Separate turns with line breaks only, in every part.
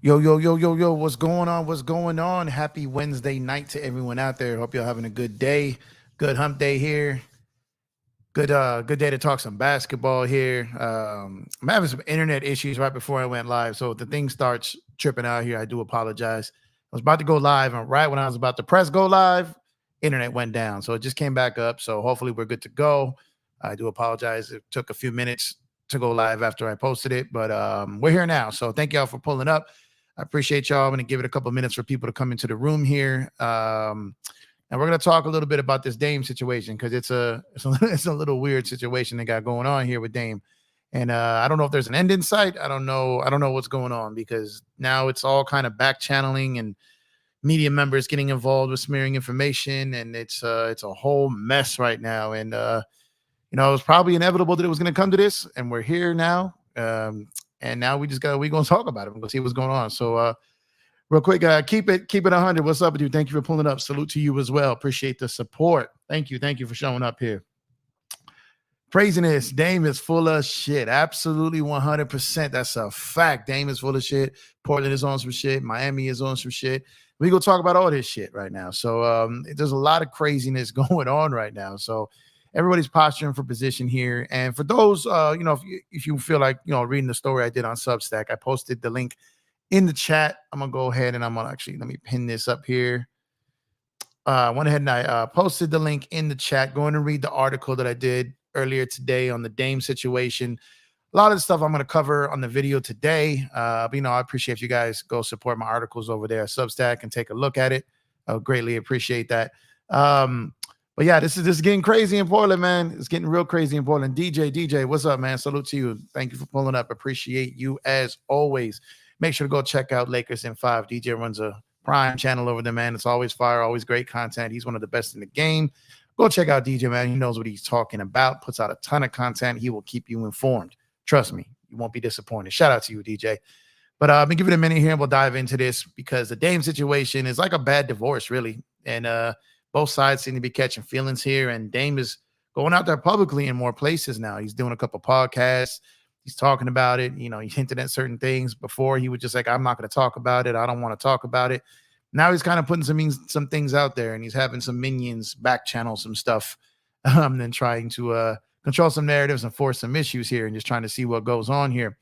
Yo, yo, yo, yo, yo, what's going on? What's going on? Happy Wednesday night to everyone out there. Hope you're having a good day. Good hump day here. Good day to talk some basketball here. I'm having some internet issues right before I went live. So if the thing starts tripping out here, I do apologize. I was about to go live, and right when I was about to press go live, internet went down. So it just came back up. So hopefully we're good to go. I do apologize. It took a few minutes to go live after I posted it, but we're here now. So thank y'all for pulling up. I appreciate y'all. I'm going to give it a couple of minutes for people to come into the room here. And we're going to talk a little bit about this Dame situation because it's a little weird situation they got going on here with Dame. And I don't know if there's an end in sight. I don't know what's going on because now it's all kind of back channeling and media members getting involved with smearing information, and it's a whole mess right now. And it was probably inevitable that it was going to come to this, and we're here now. And now we're going to talk about it. We're going to see what's going on. So real quick, keep it 100. What's up with you? Thank you for pulling up. Salute to you as well. Appreciate the support. Thank you for showing up here. Craziness. Dame is full of shit. Absolutely 100%. That's a fact. Dame is full of shit. Portland is on some shit. Miami is on some shit. We go talk about all this shit right now. So there's a lot of craziness going on right now. So everybody's posturing for position here. And for those, if you feel like, reading the story I did on Substack, I posted the link in the chat. I'm going to go ahead and let me pin this up here. I went ahead and I posted the link in the chat. Go in and read the article that I did earlier today on the Dame situation. A lot of the stuff I'm going to cover on the video today. But, I appreciate if you guys go support my articles over there at Substack and take a look at it. I would greatly appreciate that. But yeah, this is getting crazy in Portland, man. It's getting real crazy in Portland. DJ, what's up, man? Salute to you. Thank you for pulling up. Appreciate you as always. Make sure to go check out Lakers in 5. DJ runs a Prime channel over there, man. It's always fire, always great content. He's one of the best in the game. Go check out DJ, man. He knows what he's talking about. Puts out a ton of content. He will keep you informed. Trust me, you won't be disappointed. Shout out to you, DJ. But I've been giving it a minute here, and we'll dive into this because the Dame situation is like a bad divorce, really. And both sides seem to be catching feelings here. And Dame is going out there publicly in more places now. He's doing a couple podcasts. He's talking about it. He hinted at certain things before. He was just like, I'm not going to talk about it. I don't want to talk about it. Now he's kind of putting some things out there, and he's having some minions back channel some stuff and trying to control some narratives and force some issues here and just trying to see what goes on here.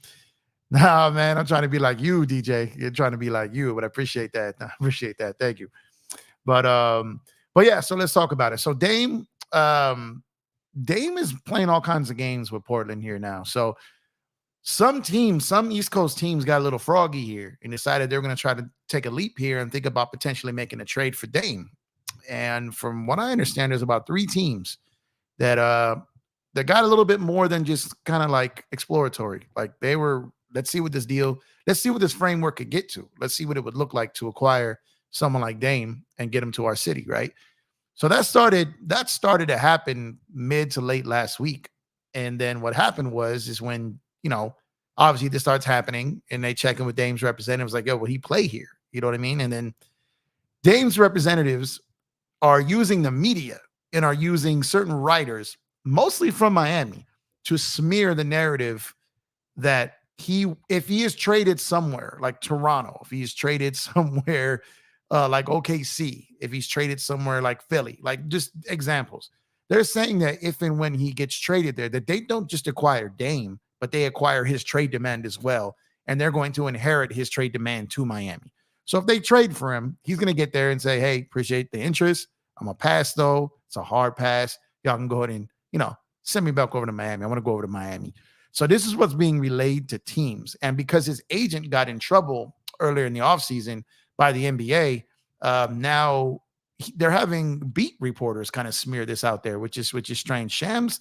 Nah, man, I'm trying to be like you, DJ. You're trying to be like you, but I appreciate that. I appreciate that. Thank you. But yeah, so let's talk about it. So Dame is playing all kinds of games with Portland here now. So some East Coast teams got a little froggy here and decided they're going to try to take a leap here and think about potentially making a trade for Dame. And from what I understand, there's about 3 teams that got a little bit more than just kind of like exploratory. Like let's see what this framework could get to. Let's see what it would look like to acquire someone like Dame and get him to our city, right? So that started to happen mid to late last week. And then what happened is when obviously this starts happening and they check in with Dame's representatives like, yo, will he play here? You know what I mean? And then Dame's representatives are using the media and are using certain writers, mostly from Miami, to smear the narrative that if he is traded somewhere like Toronto, if he's traded somewhere like OKC, if he's traded somewhere like Philly, like just examples, they're saying that if and when he gets traded there, that they don't just acquire Dame, but they acquire his trade demand as well. And they're going to inherit his trade demand to Miami. So if they trade for him, he's going to get there and say, hey, appreciate the interest. I'm going to pass, though. It's a hard pass. Y'all can go ahead and, send me back over to Miami. I want to go over to Miami. So this is what's being relayed to teams. And because his agent got in trouble earlier in the offseason by the NBA, now they're having beat reporters kind of smear this out there, which is strange. Shams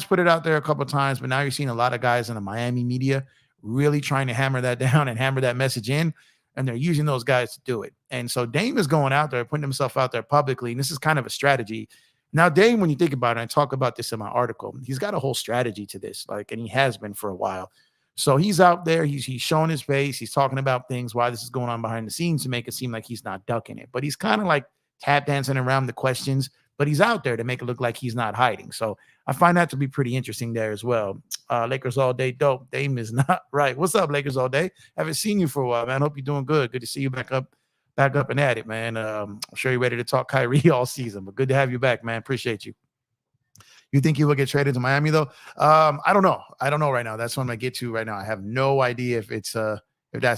put it out there a couple of times, but now you're seeing a lot of guys in the Miami media really trying to hammer that down and hammer that message in, and they're using those guys to do it. And so Dame is going out there, putting himself out there publicly, and this is kind of a strategy. Now, Dame, when you think about it, I talk about this in my article, he's got a whole strategy to this, and he has been for a while. So he's out there, he's showing his face, he's talking about things, why this is going on behind the scenes to make it seem like he's not ducking it. But he's kind of like tap dancing around the questions but he's out there to make it look like he's not hiding. So I find that to be pretty interesting there as well. Lakers all day dope. Dame is not right. What's up, Lakers all day? Haven't seen you for a while, man. Hope you're doing good. Good to see you back up and at it, man. I'm sure you're ready to talk Kyrie all season, but good to have you back, man. Appreciate you. You think you will get traded to Miami though? I don't know. I don't know right now. That's what I'm gonna get to right now. I have no idea if that's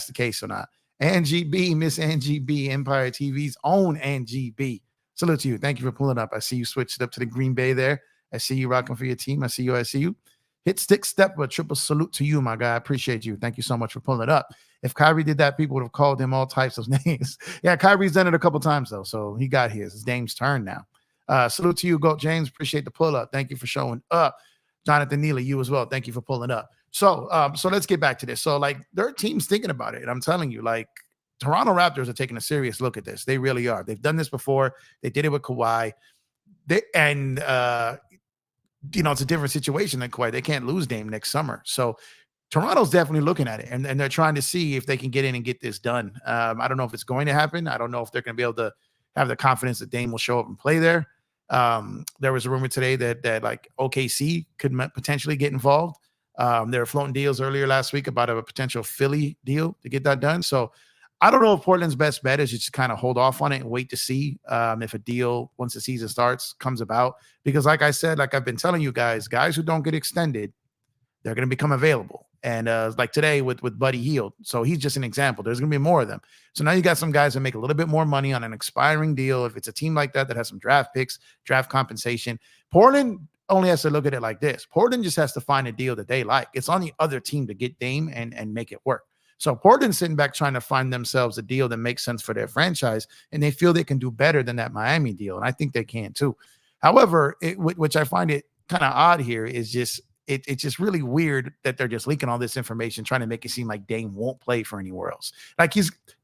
the case or not. Angie B, Miss Angie B, Empire TV's own Angie B. Salute to you. Thank you for pulling up. I see you switched up to the Green Bay there. I see you rocking for your team. I see you. Hit stick step, but triple salute to you, my guy. I appreciate you. Thank you so much for pulling it up. If Kyrie did that, people would have called him all types of names. Yeah, Kyrie's done it a couple times though, so he got his. It's Dame's turn now. Salute to you, Goat James. Appreciate the pull up. Thank you for showing up. Jonathan Neely, you as well. Thank you for pulling up. So let's get back to this. So like there are teams thinking about it. And I'm telling you, like Toronto Raptors are taking a serious look at this. They really are. They've done this before. They did it with Kawhi. It's a different situation than Kawhi. They can't lose Dame next summer. So Toronto's definitely looking at it, and they're trying to see if they can get in and get this done. I don't know if it's going to happen. I don't know if they're going to be able to have the confidence that Dame will show up and play there. There was a rumor today that like OKC could potentially get involved. There were floating deals earlier last week about a potential Philly deal to get that done. So I don't know if Portland's best bet is just kind of hold off on it and wait to see if a deal, once the season starts, comes about. Because like I said, like I've been telling you guys who don't get extended, they're going to become available. And like today with Buddy Hield. So he's just an example. There's going to be more of them. So now you got some guys that make a little bit more money on an expiring deal. If it's a team like that has some draft picks, draft compensation, Portland only has to look at it like this. Portland just has to find a deal that they like. It's on the other team to get Dame and make it work. So Portland's sitting back trying to find themselves a deal that makes sense for their franchise, and they feel they can do better than that Miami deal, and I think they can too. However, which I find it kind of odd here is just it's just really weird that they're just leaking all this information, trying to make it seem like Dame won't play for anywhere else. Like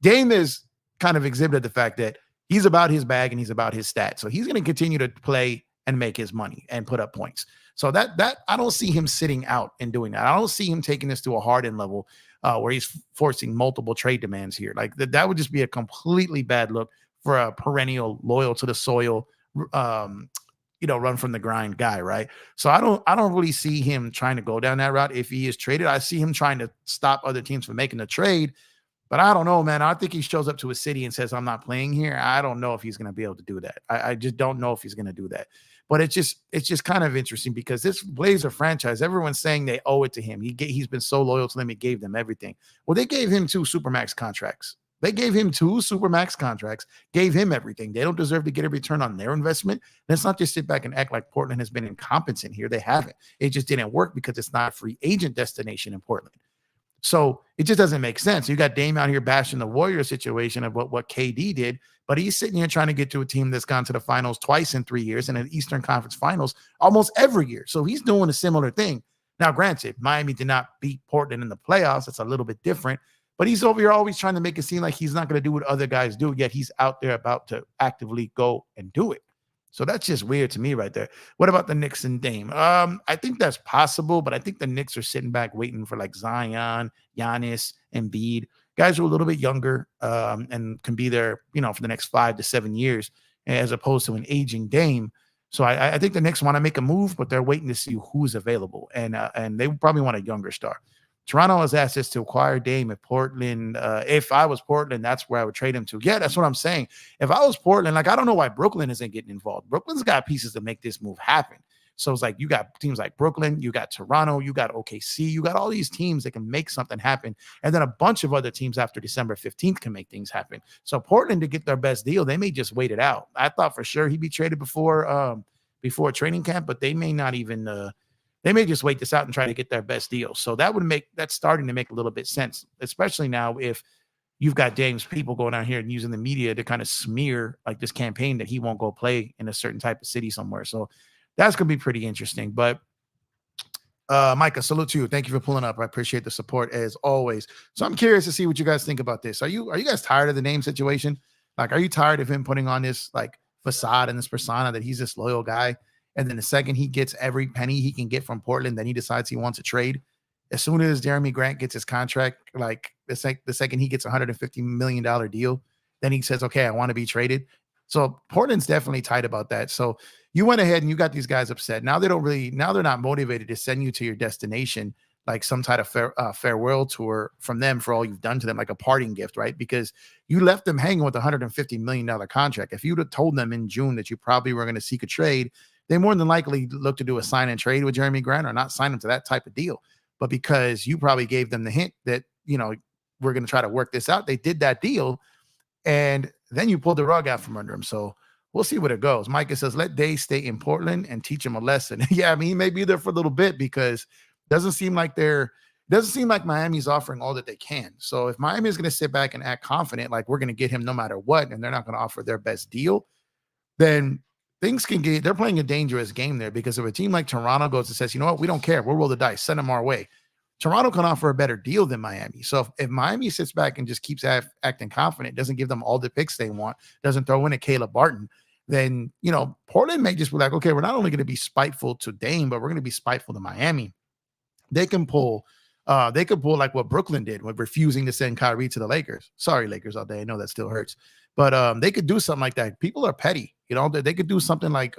Dame is kind of exhibited the fact that he's about his bag and he's about his stats. So he's going to continue to play and make his money and put up points. So that I don't see him sitting out and doing that. I don't see him taking this to a Harden level where he's forcing multiple trade demands here. Like that would just be a completely bad look for a perennial loyal to the soil, run from the grind guy, right? So I don't really see him trying to go down that route. If he is traded, I see him trying to stop other teams from making the trade. But I don't know, man. I think he shows up to a city and says, I'm not playing here. I don't know if he's going to be able to do that. I just don't know if he's going to do that. But it's just kind of interesting because this Blazer franchise, everyone's saying they owe it to him. He's been so loyal to them. He gave them everything. Well, they gave him 2 Supermax contracts. They gave him 2 Supermax contracts, gave him everything. They don't deserve to get a return on their investment. Let's not just sit back and act like Portland has been incompetent here. They haven't. It just didn't work because it's not a free agent destination in Portland. So it just doesn't make sense. You got Dame out here bashing the Warriors situation of what KD did, but he's sitting here trying to get to a team that's gone to the finals twice in 3 years and an Eastern Conference Finals almost every year. So he's doing a similar thing. Now, granted, Miami did not beat Portland in the playoffs. It's a little bit different, but he's over here always trying to make it seem like he's not going to do what other guys do, yet he's out there about to actively go and do it. So that's just weird to me right there. What about the Knicks and Dame? I think that's possible, but I think the Knicks are sitting back waiting for like Zion, Giannis, Embiid, guys who are a little bit younger and can be there, for the next 5 to 7 years, as opposed to an aging Dame. So I think the Knicks want to make a move, but they're waiting to see who's available, and they probably want a younger star. Toronto has asked us to acquire Dame at Portland. If I was Portland, that's where I would trade him to. Yeah, that's what I'm saying. If I was Portland, like I don't know why Brooklyn isn't getting involved. Brooklyn's got pieces to make this move happen. So it's like you got teams like Brooklyn, you got Toronto, you got OKC, you got all these teams that can make something happen. And then a bunch of other teams after December 15th can make things happen. So Portland, to get their best deal, they may just wait it out. I thought for sure he'd be traded before training camp, but they may not even they may just wait this out and try to get their best deal. So that's starting to make a little bit sense, especially now if you've got Dame's people going out here and using the media to kind of smear like this campaign that he won't go play in a certain type of city somewhere. So that's going to be pretty interesting. But Micah, salute to you. Thank you for pulling up. I appreciate the support as always. So I'm curious to see what you guys think about this. Are you guys tired of the name situation? Like, are you tired of him putting on this like facade and this persona that he's this loyal guy? And then the second he gets every penny he can get from Portland, then he decides he wants to trade. As soon as Jerami Grant gets his contract, like the second he gets $150 million deal, then he says, okay, I want to be traded. So Portland's definitely tight about that. So you went ahead and you got these guys upset. Now they're not motivated to send you to your destination like some type of farewell tour from them for all you've done to them, like a parting gift, right? Because you left them hanging with a $150 million contract. If you'd have told them in June that you probably were going to seek a trade, they more than likely look to do a sign and trade with Jerami Grant or not sign him to that type of deal. But because you probably gave them the hint that, we're going to try to work this out, they did that deal. And then you pulled the rug out from under him. So we'll see where it goes. Micah says, let Day stay in Portland and teach him a lesson. Yeah, I mean, he may be there for a little bit because it doesn't seem like Miami's offering all that they can. So if Miami is going to sit back and act confident, like we're going to get him no matter what, and they're not going to offer their best deal, then they're playing a dangerous game there, because if a team like Toronto goes and says, you know what, we don't care, we'll roll the dice, send them our way, Toronto can offer a better deal than Miami. So if Miami sits back and just keeps acting confident, doesn't give them all the picks they want, doesn't throw in a Caleb Barton, then, Portland may just be like, okay, we're not only going to be spiteful to Dame, but we're going to be spiteful to Miami. They could pull like what Brooklyn did with refusing to send Kyrie to the Lakers. Sorry, Lakers out there. I know that still hurts. But they could do something like that. People are petty. They could do something like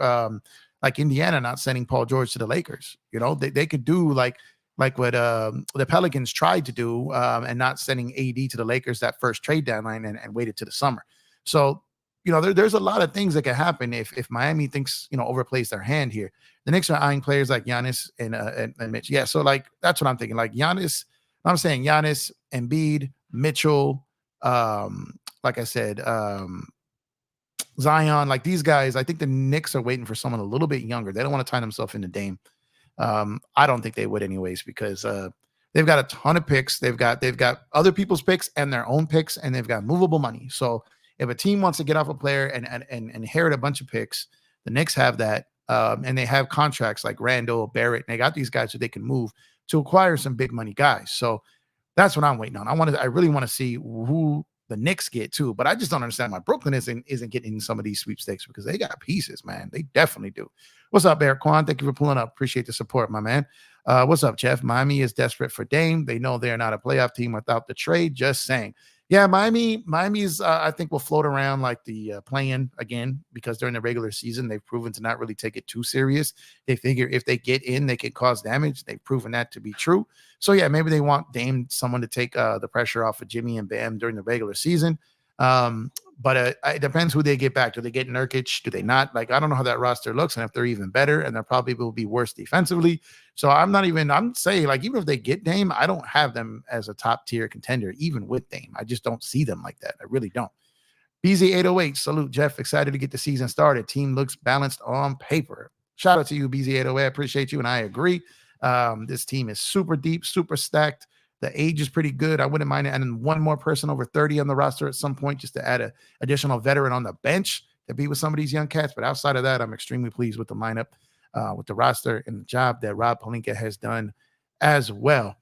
Indiana not sending Paul George to the Lakers. They could do like what the Pelicans tried to do and not sending AD to the Lakers that first trade deadline and waited to the summer. So, there's a lot of things that can happen if Miami thinks, overplays their hand here. The Knicks are eyeing players like Giannis and Mitch. Yeah, so like that's what I'm thinking. Like Giannis, Embiid, Mitchell, like I said, Zion, like these guys. I think the Knicks are waiting for someone a little bit younger. They don't want to tie themselves into Dame. I don't think they would anyways, because they've got a ton of picks. They've got other people's picks and their own picks, and they've got movable money. So if a team wants to get off a player and inherit a bunch of picks, the Knicks have that. And they have contracts like Randall, Barrett, and they got these guys so they can move to acquire some big money guys. So that's what I'm waiting on. I really want to see who the Knicks get too, but I just don't understand why Brooklyn isn't getting some of these sweepstakes, because they got pieces, man. They definitely do. What's up, Eric Kwan? Thank you for pulling up. Appreciate the support, my man. What's up, Jeff? Miami is desperate for Dame. They know they're not a playoff team without the trade. Just saying. Yeah, Miami's, I think, will float around like the play-in again, because during the regular season, they've proven to not really take it too serious. They figure if they get in, they can cause damage. They've proven that to be true. So, yeah, maybe they want Dame, someone to take the pressure off of Jimmy and Bam during the regular season. But it depends who they get back. Do they get Nurkic? Do they not? Like, I don't know how that roster looks, and if they're even better, and they probably will be worse defensively. So I'm saying, like, even if they get Dame, I don't have them as a top tier contender, even with Dame. I just don't see them like that. I really don't. BZ808, salute, Jeff. Excited to get the season started. Team looks balanced on paper. Shout out to you, BZ808. I appreciate you, and I agree. This team is super deep, super stacked. The age is pretty good. I wouldn't mind adding one more person over 30 on the roster at some point, just to add an additional veteran on the bench to be with some of these young cats. But outside of that, I'm extremely pleased with the lineup, with the roster, and the job that Rob Pelinka has done as well.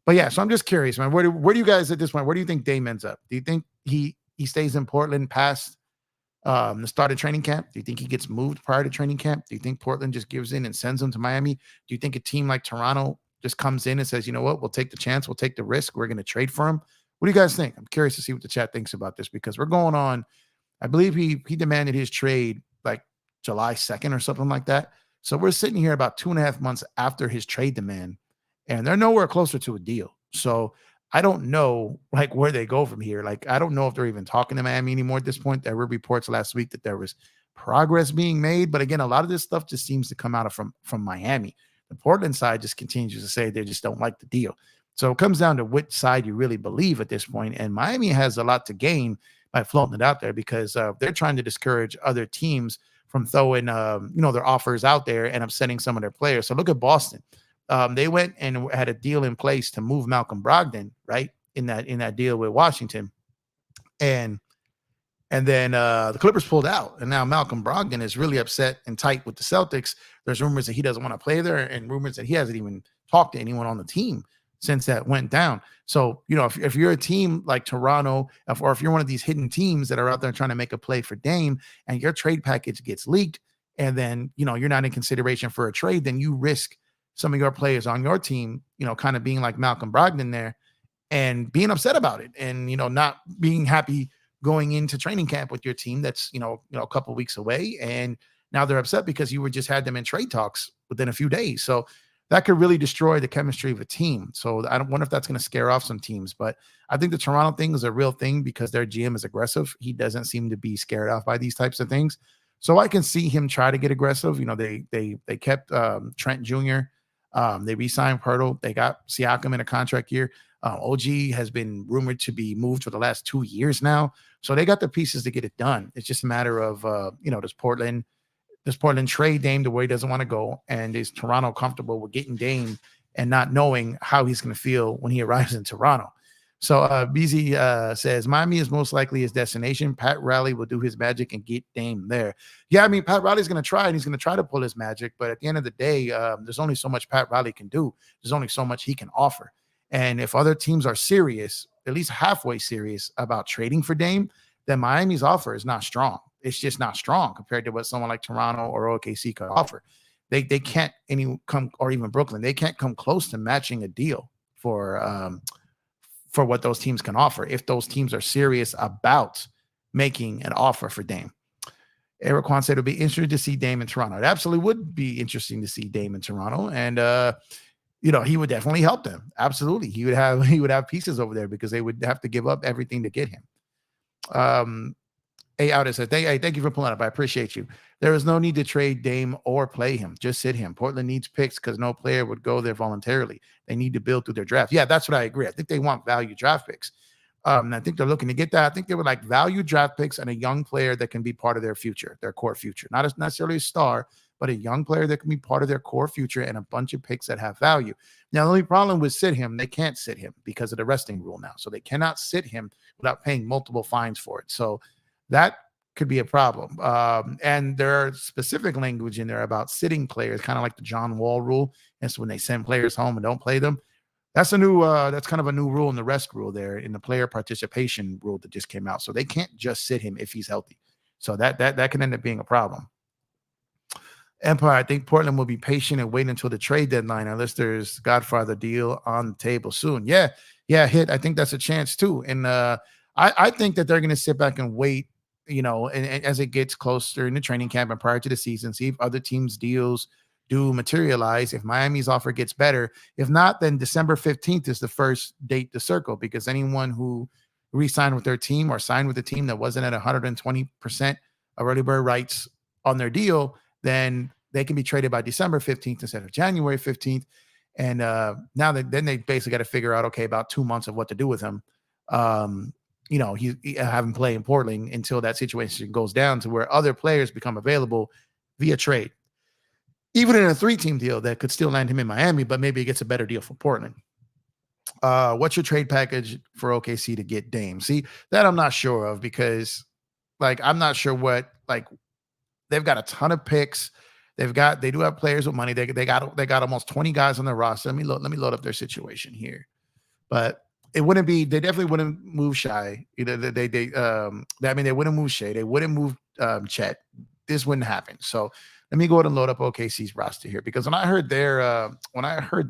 But yeah, so I'm just curious, man. Where do you guys at this point? Where do you think Dame ends up? Do you think he stays in Portland past the start of training camp? Do you think he gets moved prior to training camp? Do you think Portland just gives in and sends him to Miami? Do you think a team like Toronto just comes in and says, you know what, we'll take the chance, we'll take the risk, we're going to trade for him? What do you guys think? I'm curious to see what the chat thinks about this, because we're going on, I believe he demanded his trade like July 2nd or something like that. So we're sitting here about 2.5 months after his trade demand, and they're nowhere closer to a deal. So I don't know like where they go from here. Like, I don't know if they're even talking to Miami anymore at this point. There were reports last week that there was progress being made, but again, a lot of this stuff just seems to come out from Miami. The Portland side just continues to say they just don't like the deal. So it comes down to which side you really believe at this point. And Miami has a lot to gain by floating it out there, because they're trying to discourage other teams from throwing, their offers out there and upsetting some of their players. So look at Boston. They went and had a deal in place to move Malcolm Brogdon, right, in that deal with Washington. And then the Clippers pulled out, and now Malcolm Brogdon is really upset and tight with the Celtics. There's rumors that he doesn't want to play there, and rumors that he hasn't even talked to anyone on the team since that went down. So, if you're a team like Toronto, or if you're one of these hidden teams that are out there trying to make a play for Dame, and your trade package gets leaked, and then, you're not in consideration for a trade, then you risk some of your players on your team, kind of being like Malcolm Brogdon there and being upset about it, and, not being happy going into training camp with your team that's, a couple weeks away. And now they're upset because you just had them in trade talks within a few days. So that could really destroy the chemistry of a team. So I don't wonder if that's going to scare off some teams. But I think the Toronto thing is a real thing because their GM is aggressive. He doesn't seem to be scared off by these types of things. So I can see him try to get aggressive. They kept Trent Jr. They re-signed Pirtle. They got Siakam in a contract year. OG has been rumored to be moved for the last 2 years now. So they got the pieces to get it done. It's just a matter of, does Portland trade Dame the way he doesn't want to go? And is Toronto comfortable with getting Dame and not knowing how he's going to feel when he arrives in Toronto? So BZ says, Miami is most likely his destination. Pat Riley will do his magic and get Dame there. Yeah, I mean, Pat Riley's going to try, and he's going to try to pull his magic. But at the end of the day, there's only so much Pat Riley can do. There's only so much he can offer. And if other teams are serious, at least halfway serious about trading for Dame, then Miami's offer is not strong. It's just not strong compared to what someone like Toronto or OKC could offer. They can't or even Brooklyn, they can't come close to matching a deal for what those teams can offer if those teams are serious about making an offer for Dame. Eric Kwan said it would be interesting to see Dame in Toronto. It absolutely would be interesting to see Dame in Toronto. And he would definitely help them. Absolutely. He would have pieces over there because they would have to give up everything to get him. Out said, thank you for pulling up. I appreciate you. There is no need to trade Dame or play him. Just sit him. Portland needs picks because no player would go there voluntarily. They need to build through their draft. Yeah, that's what I agree. I think they want value draft picks. And I think they're looking to get that. I think they would like value draft picks and a young player that can be part of their future, their core future. Not necessarily a star, but a young player that can be part of their core future and a bunch of picks that have value. Now, the only problem with sit him, they can't sit him because of the resting rule now. So they cannot sit him without paying multiple fines for it. So that could be a problem. And there are specific language in there about sitting players, kind of like the John Wall rule. And so when they send players home and don't play them, that's kind of a new rule in the rest rule there in the player participation rule that just came out. So they can't just sit him if he's healthy. So that can end up being a problem. Empire, I think Portland will be patient and wait until the trade deadline unless there's Godfather deal on the table soon. Yeah, Hit. I think that's a chance too. And I think that they're going to sit back and wait, and as it gets closer in the training camp and prior to the season, see if other teams' deals do materialize. If Miami's offer gets better, if not, then December 15th is the first date to circle because anyone who re-signed with their team or signed with a team that wasn't at 120% of early bird rights on their deal, then they can be traded by December 15th instead of January 15th. And now then they basically got to figure out, okay, about 2 months of what to do with him. He have him play in Portland until that situation goes down to where other players become available via trade. Even in a 3-team deal that could still land him in Miami, but maybe it gets a better deal for Portland. What's your trade package for OKC to get Dame? See, that I'm not sure of because, I'm not sure what, they've got a ton of picks. They do have players with money. They got almost 20 guys on their roster. Let me load up their situation here. But they definitely wouldn't move Shai. They wouldn't move Shai. They wouldn't move Chet. This wouldn't happen. So let me go ahead and load up OKC's roster here because when I heard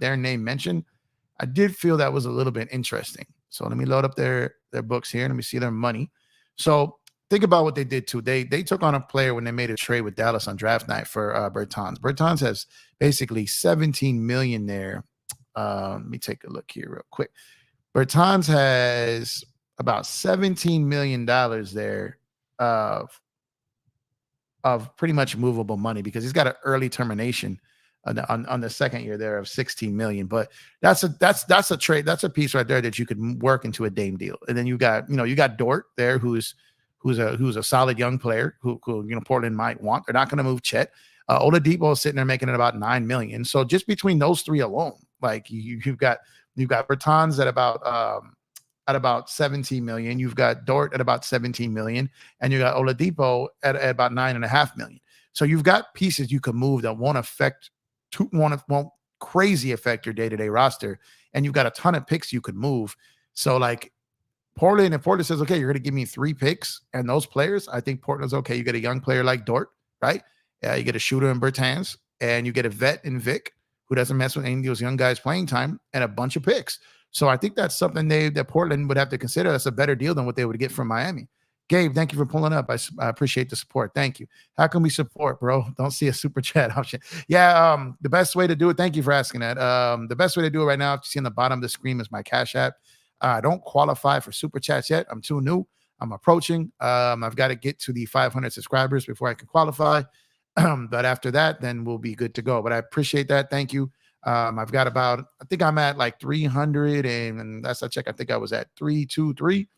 their name mentioned, I did feel that was a little bit interesting. So let me load up their books here. Let me see their money. So think about what they did too. They took on a player when they made a trade with Dallas on draft night for Bertans. Bertans has basically $17 million there. Let me take a look here real quick. Bertans has about $17 million there of pretty much movable money because he's got an early termination on the second year there of $16 million. But that's a trade. That's a piece right there that you could work into a Dame deal. And then you got Dort there, who's a solid young player who Portland might want. They're not going to move Chet. Oladipo is sitting there making it about $9 million. So just between those three alone, you've got Bertans at about 17 million. You've got Dort at about 17 million, and you got Oladipo at about 9.5 million. So you've got pieces you could move that won't crazy affect your day-to-day roster, and you've got a ton of picks you could move. So Portland, if Portland says, okay, you're going to give me 3 picks and those players, I think Portland's okay. You get a young player like Dort, right? You get a shooter in Bertans, and you get a vet in Vic who doesn't mess with any of those young guys playing time, and a bunch of picks. So I think that's something that Portland would have to consider. That's a better deal than what they would get from Miami. Gabe, thank you for pulling up. I appreciate the support. Thank you. How can we support, bro? Don't see a super chat option. Yeah, the best way to do it, thank you for asking that. The best way to do it right now, if you see on the bottom of the screen, is my Cash App. I don't qualify for super chats yet. I'm too new. I'm approaching. I've got to get to the 500 subscribers before I can qualify. But after that, then we'll be good to go. But I appreciate that. Thank you. I've got about, I think I'm at like 300, and last I checked, I think I was at 323,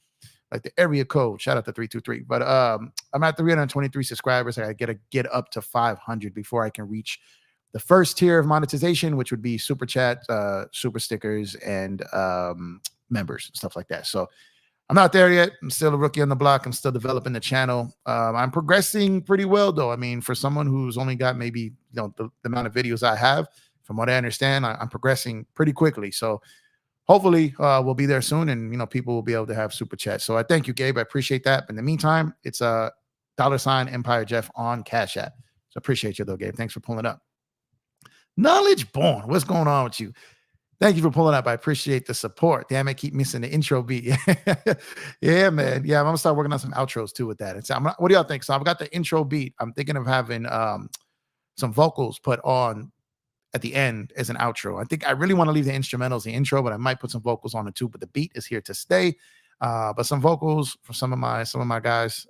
like the area code. Shout out to 323. But I'm at 323 subscribers. I got to get up to 500 before I can reach the first tier of monetization, which would be super chat, super stickers, and members, stuff like that. So I'm not there yet. I'm still a rookie on the block. I'm still developing the channel. I'm progressing pretty well, though. I mean, for someone who's only got maybe the amount of videos I have, from what I understand, I'm progressing pretty quickly. So hopefully we'll be there soon, and people will be able to have super chat. So I thank you, Gabe. I appreciate that. But in the meantime, it's a $ Empire Jeff on Cash App. So appreciate you, though, Gabe. Thanks for pulling up. Knowledge Born, what's going on with you? Thank you for pulling up. I appreciate the support. Damn, I keep missing the intro beat. Yeah, man. Yeah, I'm gonna start working on some outros too with that. What do y'all think? So I've got the intro beat. I'm thinking of having some vocals put on at the end as an outro. I think I really want to leave the instrumentals the intro, but I might put some vocals on it too. But the beat is here to stay. But some vocals for some of my guys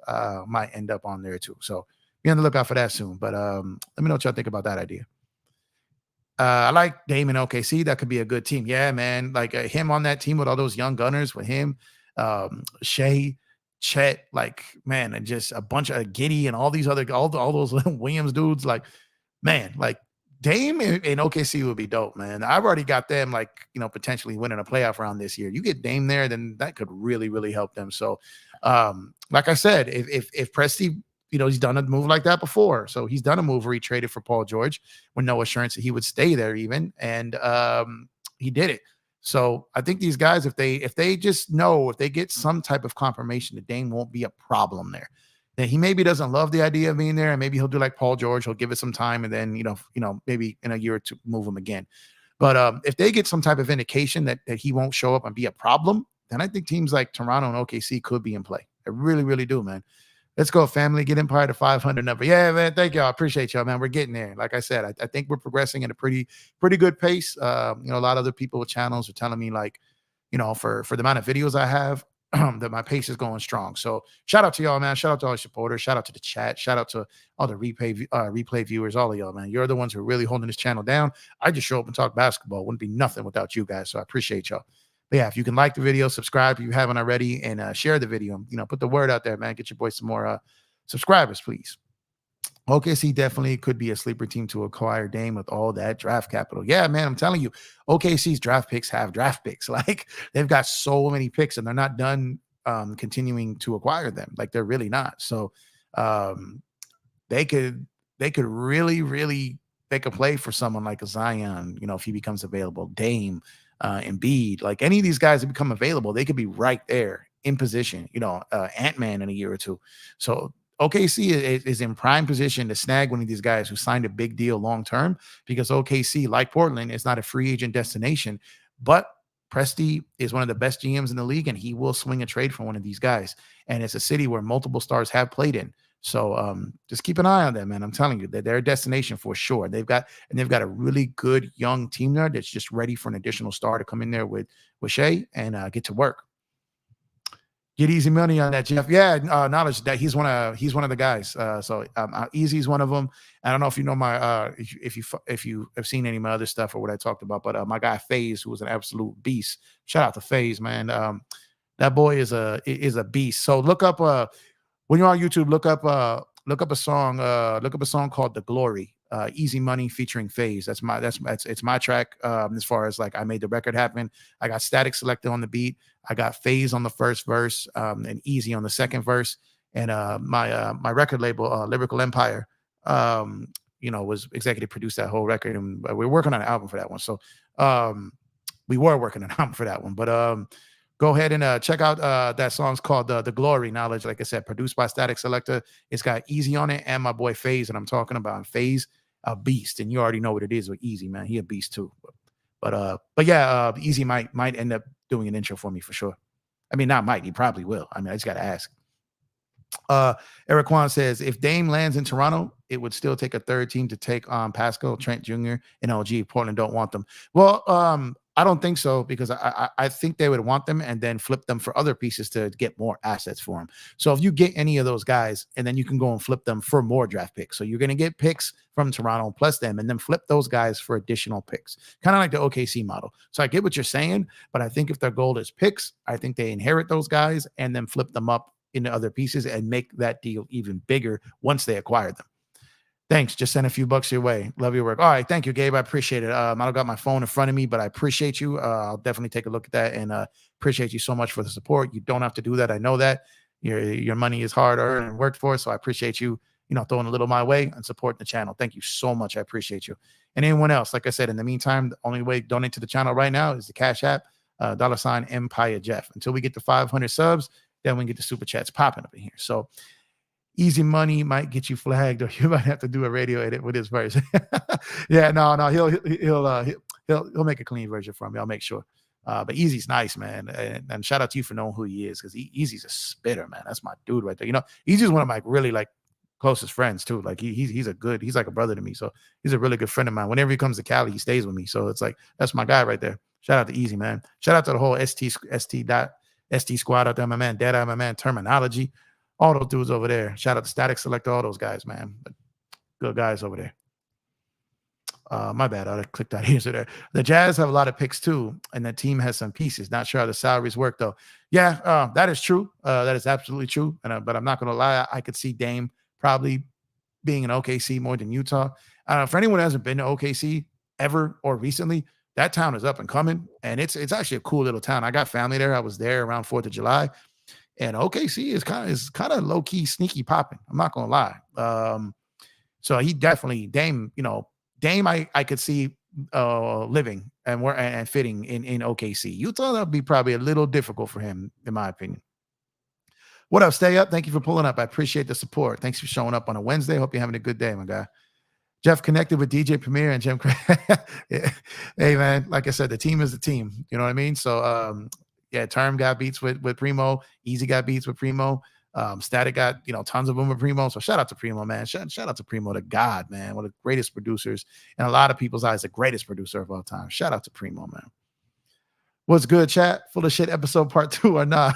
might end up on there too. So be on the lookout for that soon. But let me know what y'all think about that idea. I like Dame and OKC. That could be a good team. Yeah, man. Like him on that team with all those young gunners with him, Shea, Chet, like, man, and just a bunch of Giddy and all these other, all those Williams dudes. Like, man, like Dame and OKC would be dope, man. I've already got them like, potentially winning a playoff round this year. You get Dame there, then that could really, really help them. So, like I said, if Presti, he's done a move like that before. So he's done a move where he traded for Paul George with no assurance that he would stay there even. And he did it. So I think these guys, if they just know, if they get some type of confirmation that Dame won't be a problem there, then he maybe doesn't love the idea of being there. And maybe he'll do like Paul George. He'll give it some time. And then, maybe in a year or two, move him again. But if they get some type of indication that he won't show up and be a problem, then I think teams like Toronto and OKC could be in play. I really, really do, man. Let's go, family. Get Empire to 500 number. Yeah, man. Thank y'all. I appreciate y'all, man. We're getting there. Like I said, I think we're progressing at a pretty good pace. A lot of other people with channels are telling me, like, for the amount of videos I have, that my pace is going strong. So shout out to y'all, man. Shout out to all the supporters. Shout out to the chat. Shout out to all the replay viewers, all of y'all, man. You're the ones who are really holding this channel down. I just show up and talk basketball. Wouldn't be nothing without you guys. So I appreciate y'all. But yeah, if you can like the video, subscribe if you haven't already, and share the video. Put the word out there, man. Get your boys some more subscribers, please. OKC definitely could be a sleeper team to acquire Dame with all that draft capital. Yeah, man, I'm telling you, OKC's draft picks have draft picks. Like, they've got so many picks, and they're not done continuing to acquire them. Like, they're really not. So they could really, really make a play for someone like a Zion, if he becomes available. Dame, Embiid, like any of these guys that become available, they could be right there in position, Ant-Man in a year or two. So OKC is in prime position to snag one of these guys who signed a big deal long-term, because OKC, like Portland, is not a free agent destination, but Presti is one of the best GMs in the league, and he will swing a trade for one of these guys. And it's a city where multiple stars have played in. So just keep an eye on them, man. I'm telling you that they're a destination for sure. They've got a really good young team there that's just ready for an additional star to come in there with Shea and get to work. Get easy money on that, Jeff. Yeah, knowledge that he's one of the guys. So Easy's one of them. I don't know if you know my if you have seen any of my other stuff or what I talked about, but my guy FaZe, who was an absolute beast. Shout out to FaZe, man. That boy is a beast. So look up when you're on YouTube, look up a song called "The Glory." Easy Money featuring FaZe. It's my track. As far as like I made the record happen. I got Static selected on the beat. I got FaZe on the first verse, and Easy on the second verse. And my record label, Lyrical Empire, was executive produced that whole record, and we're working on an album for that one. So we were working on an album for that one, but go ahead and check out that song's called The Glory. Knowledge, like I said, produced by Static Selector. It's got Easy on it and my boy FaZe, and I'm talking about. And FaZe, a beast, and you already know what it is with Easy, man. He a beast too. But yeah, Easy might end up doing an intro for me for sure. I mean, not might. He probably will. I mean, I just got to ask. Eric Kwan says, if Dame lands in Toronto, it would still take a third team to take on Pascal, Trent Jr., and LG. Portland don't want them. Well, I don't think so, because I think they would want them and then flip them for other pieces to get more assets for them. So if you get any of those guys, and then you can go and flip them for more draft picks. So you're going to get picks from Toronto plus them, and then flip those guys for additional picks, kind of like the OKC model. So I get what you're saying, but I think if their goal is picks, I think they inherit those guys and then flip them up into other pieces and make that deal even bigger once they acquire them. Thanks. Just send a few bucks your way. Love your work. All right. Thank you, Gabe. I appreciate it. I don't got my phone in front of me, but I appreciate you. I'll definitely take a look at that, and appreciate you so much for the support. You don't have to do that. I know that your money is hard earned and worked for. So I appreciate you, throwing a little my way and supporting the channel. Thank you so much. I appreciate you. And anyone else, like I said, in the meantime, the only way to donate to the channel right now is the Cash App, $ Empire Jeff. Until we get to 500 subs, then we can get the super chats popping up in here. So easy money might get you flagged, or you might have to do a radio edit with his verse. Yeah, no, he'll make a clean version for me. I'll make sure. But Easy's nice, man, and shout out to you for knowing who he is, because Easy's a spitter, man. That's my dude right there. Easy's one of my really closest friends too. Like he's like a brother to me. So he's a really good friend of mine. Whenever he comes to Cali, he stays with me. So it's like, that's my guy right there. Shout out to Easy, man. Shout out to the whole ST squad out there, my man Deadeye, my man Terminology, all those dudes over there. Shout out to Static Selector, all those guys, man. Good guys over there. My bad, I clicked that answer there. The Jazz have a lot of picks too, and the team has some pieces. Not sure how the salaries work though. Yeah, that is true. That is absolutely true. But I'm not gonna lie, I could see Dame probably being in OKC more than Utah. For anyone who hasn't been to OKC ever or recently, that town is up and coming, and it's actually a cool little town. I got family there. I was there around 4th of July. And OKC is kind of low key sneaky popping. I'm not gonna lie. So he definitely Dame. Dame, I could see living and fitting in OKC. Utah, that'd be probably a little difficult for him, in my opinion. What up? Stay up. Thank you for pulling up. I appreciate the support. Thanks for showing up on a Wednesday. Hope you're having a good day, my guy. Jeff connected with DJ Premier and Jim. Yeah. Hey man, like I said, the team is the team. You know what I mean? So yeah, Term got beats with Primo. Easy got beats with Primo. Static got tons of them with Primo. So shout out to Primo, man. Shout out to Primo, the God, man. One of the greatest producers, and a lot of people's eyes, the greatest producer of all time. Shout out to Primo, man. What's good, chat? Full of shit episode part 2 or not?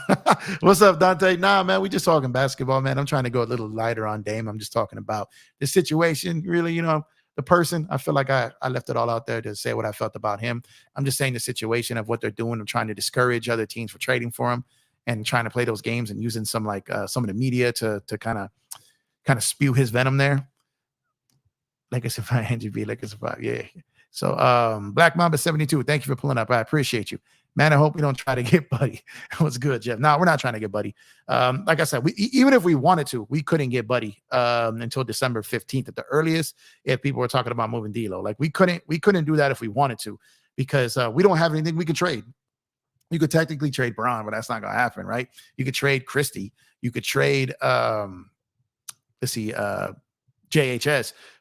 What's up, Dante? Nah, man, we just talking basketball, man. I'm trying to go a little lighter on Dame. I'm just talking about the situation, really, the person. I feel like I left it all out there to say what I felt about him. I'm just saying the situation of what they're doing. I'm trying to discourage other teams for trading for him and trying to play those games and using some of the media to kind of spew his venom there. Like it's a Angie B, like it's a yeah. So Black Mamba 72, thank you for pulling up. I appreciate you. Man, I hope we don't try to get Buddy. What's good, Jeff? No, we're not trying to get Buddy. Like I said, even if we wanted to, we couldn't get Buddy until December 15th at the earliest. If people were talking about moving D'Lo, like we couldn't do that if we wanted to, because we don't have anything we can trade. You could technically trade Braun, but that's not gonna happen, right? You could trade Christie. You could trade JHS,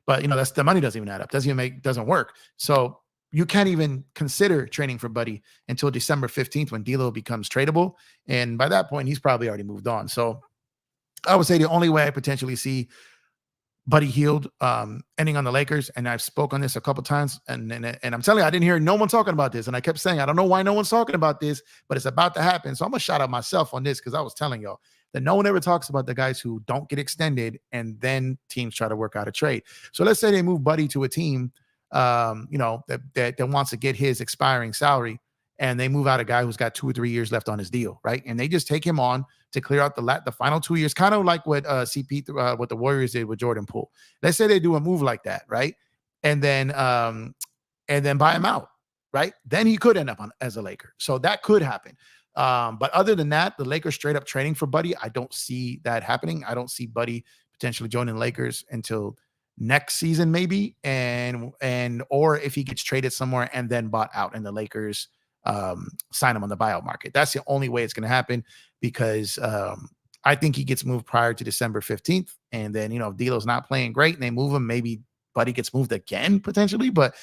but that's the money doesn't even add up. Doesn't work. So you can't even consider trading for Buddy until December 15th when D'Lo becomes tradable. And by that point, he's probably already moved on. So I would say the only way I potentially see Buddy Hield ending on the Lakers, and I've spoke on this a couple times, and I'm telling you, I didn't hear no one talking about this. And I kept saying, I don't know why no one's talking about this, but it's about to happen. So I'm going to shout out myself on this, because I was telling y'all that no one ever talks about the guys who don't get extended and then teams try to work out a trade. So let's say they move Buddy to a team that wants to get his expiring salary, and they move out a guy who's got 2 or 3 years left on his deal, right? And they just take him on to clear out the final 2 years, kind of like what what the Warriors did with Jordan Poole. Let's say they do a move like that, right? And then buy him out, right? Then he could end up as a Laker. So that could happen. But other than that, the Lakers straight up trading for Buddy, I don't see that happening. I don't see Buddy potentially joining Lakers until next season, maybe, or if he gets traded somewhere and then bought out and the Lakers sign him on the buyout market. That's the only way it's going to happen, because I think he gets moved prior to December 15th. And then, if D'Lo's not playing great and they move him, maybe Buddy gets moved again potentially. But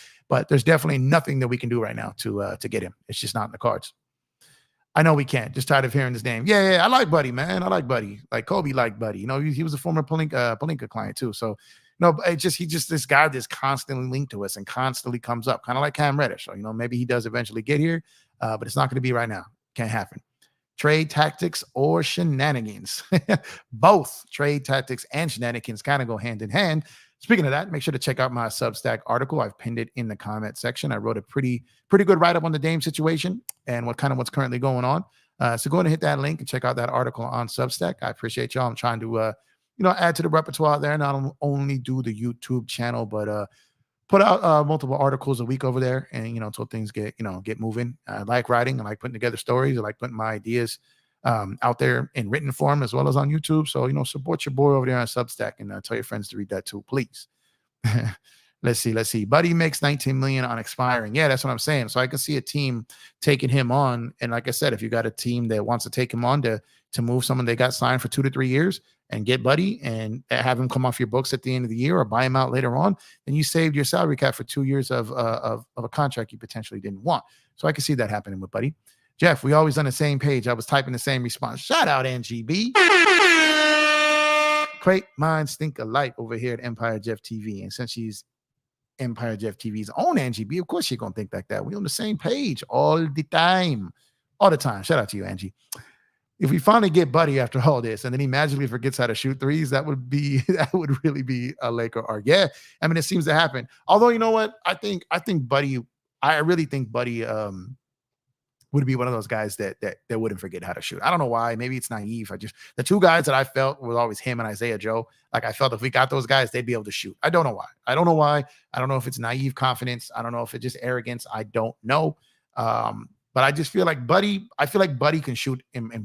there's definitely nothing that we can do right now to get him. It's just not in the cards. I know we can't. Just tired of hearing his name. Yeah, I like Buddy, man. I like Buddy. Like Kobe liked Buddy. You know, he was a former Palinka client too. So, no, he's just this guy that's constantly linked to us and constantly comes up, kind of like Cam Reddish. So, you know, maybe he does eventually get here, but it's not going to be right now. Can't happen. Trade tactics or shenanigans. Both trade tactics and shenanigans kind of go hand in hand. Speaking of that, make sure to check out my Substack article. I've pinned it in the comment section. I wrote a pretty good write-up on the Dame situation and what's currently going on. So go ahead and hit that link and check out that article on Substack. I appreciate y'all. I'm trying to add to the repertoire there. Not only do the YouTube channel, but put out multiple articles a week over there, and until things get moving. I like writing. I like putting together stories. I like putting my ideas out there in written form as well as on YouTube. So support your boy over there on Substack, and tell your friends to read that too, please. Let's see. Buddy makes $19 million on expiring. Yeah, that's what I'm saying. So I can see a team taking him on, and like I said, if you got a team that wants to take him on to move someone they got signed for 2 to 3 years and get Buddy and have him come off your books at the end of the year or buy him out later on, then you saved your salary cap for 2 years of a contract you potentially didn't want. So I can see that happening with Buddy. Jeff, we always on the same page. I was typing the same response. Shout out NGB. Great minds think alike over here at Empire Jeff TV. And since she's Empire Jeff TV's own NGB, of course she's going to think like that. We on the same page all the time. All the time. Shout out to you, Angie. If we finally get Buddy after all this, and then he magically forgets how to shoot threes, that would really be a Laker arc. Yeah, I mean, it seems to happen. Although, you know what? I really think Buddy would be one of those guys that wouldn't forget how to shoot. I don't know why. Maybe it's naive. The two guys that I felt was always him and Isaiah Joe. Like I felt if we got those guys, they'd be able to shoot. I don't know why. I don't know if it's naive confidence. I don't know if it's just arrogance. I don't know. But I just feel like Buddy can shoot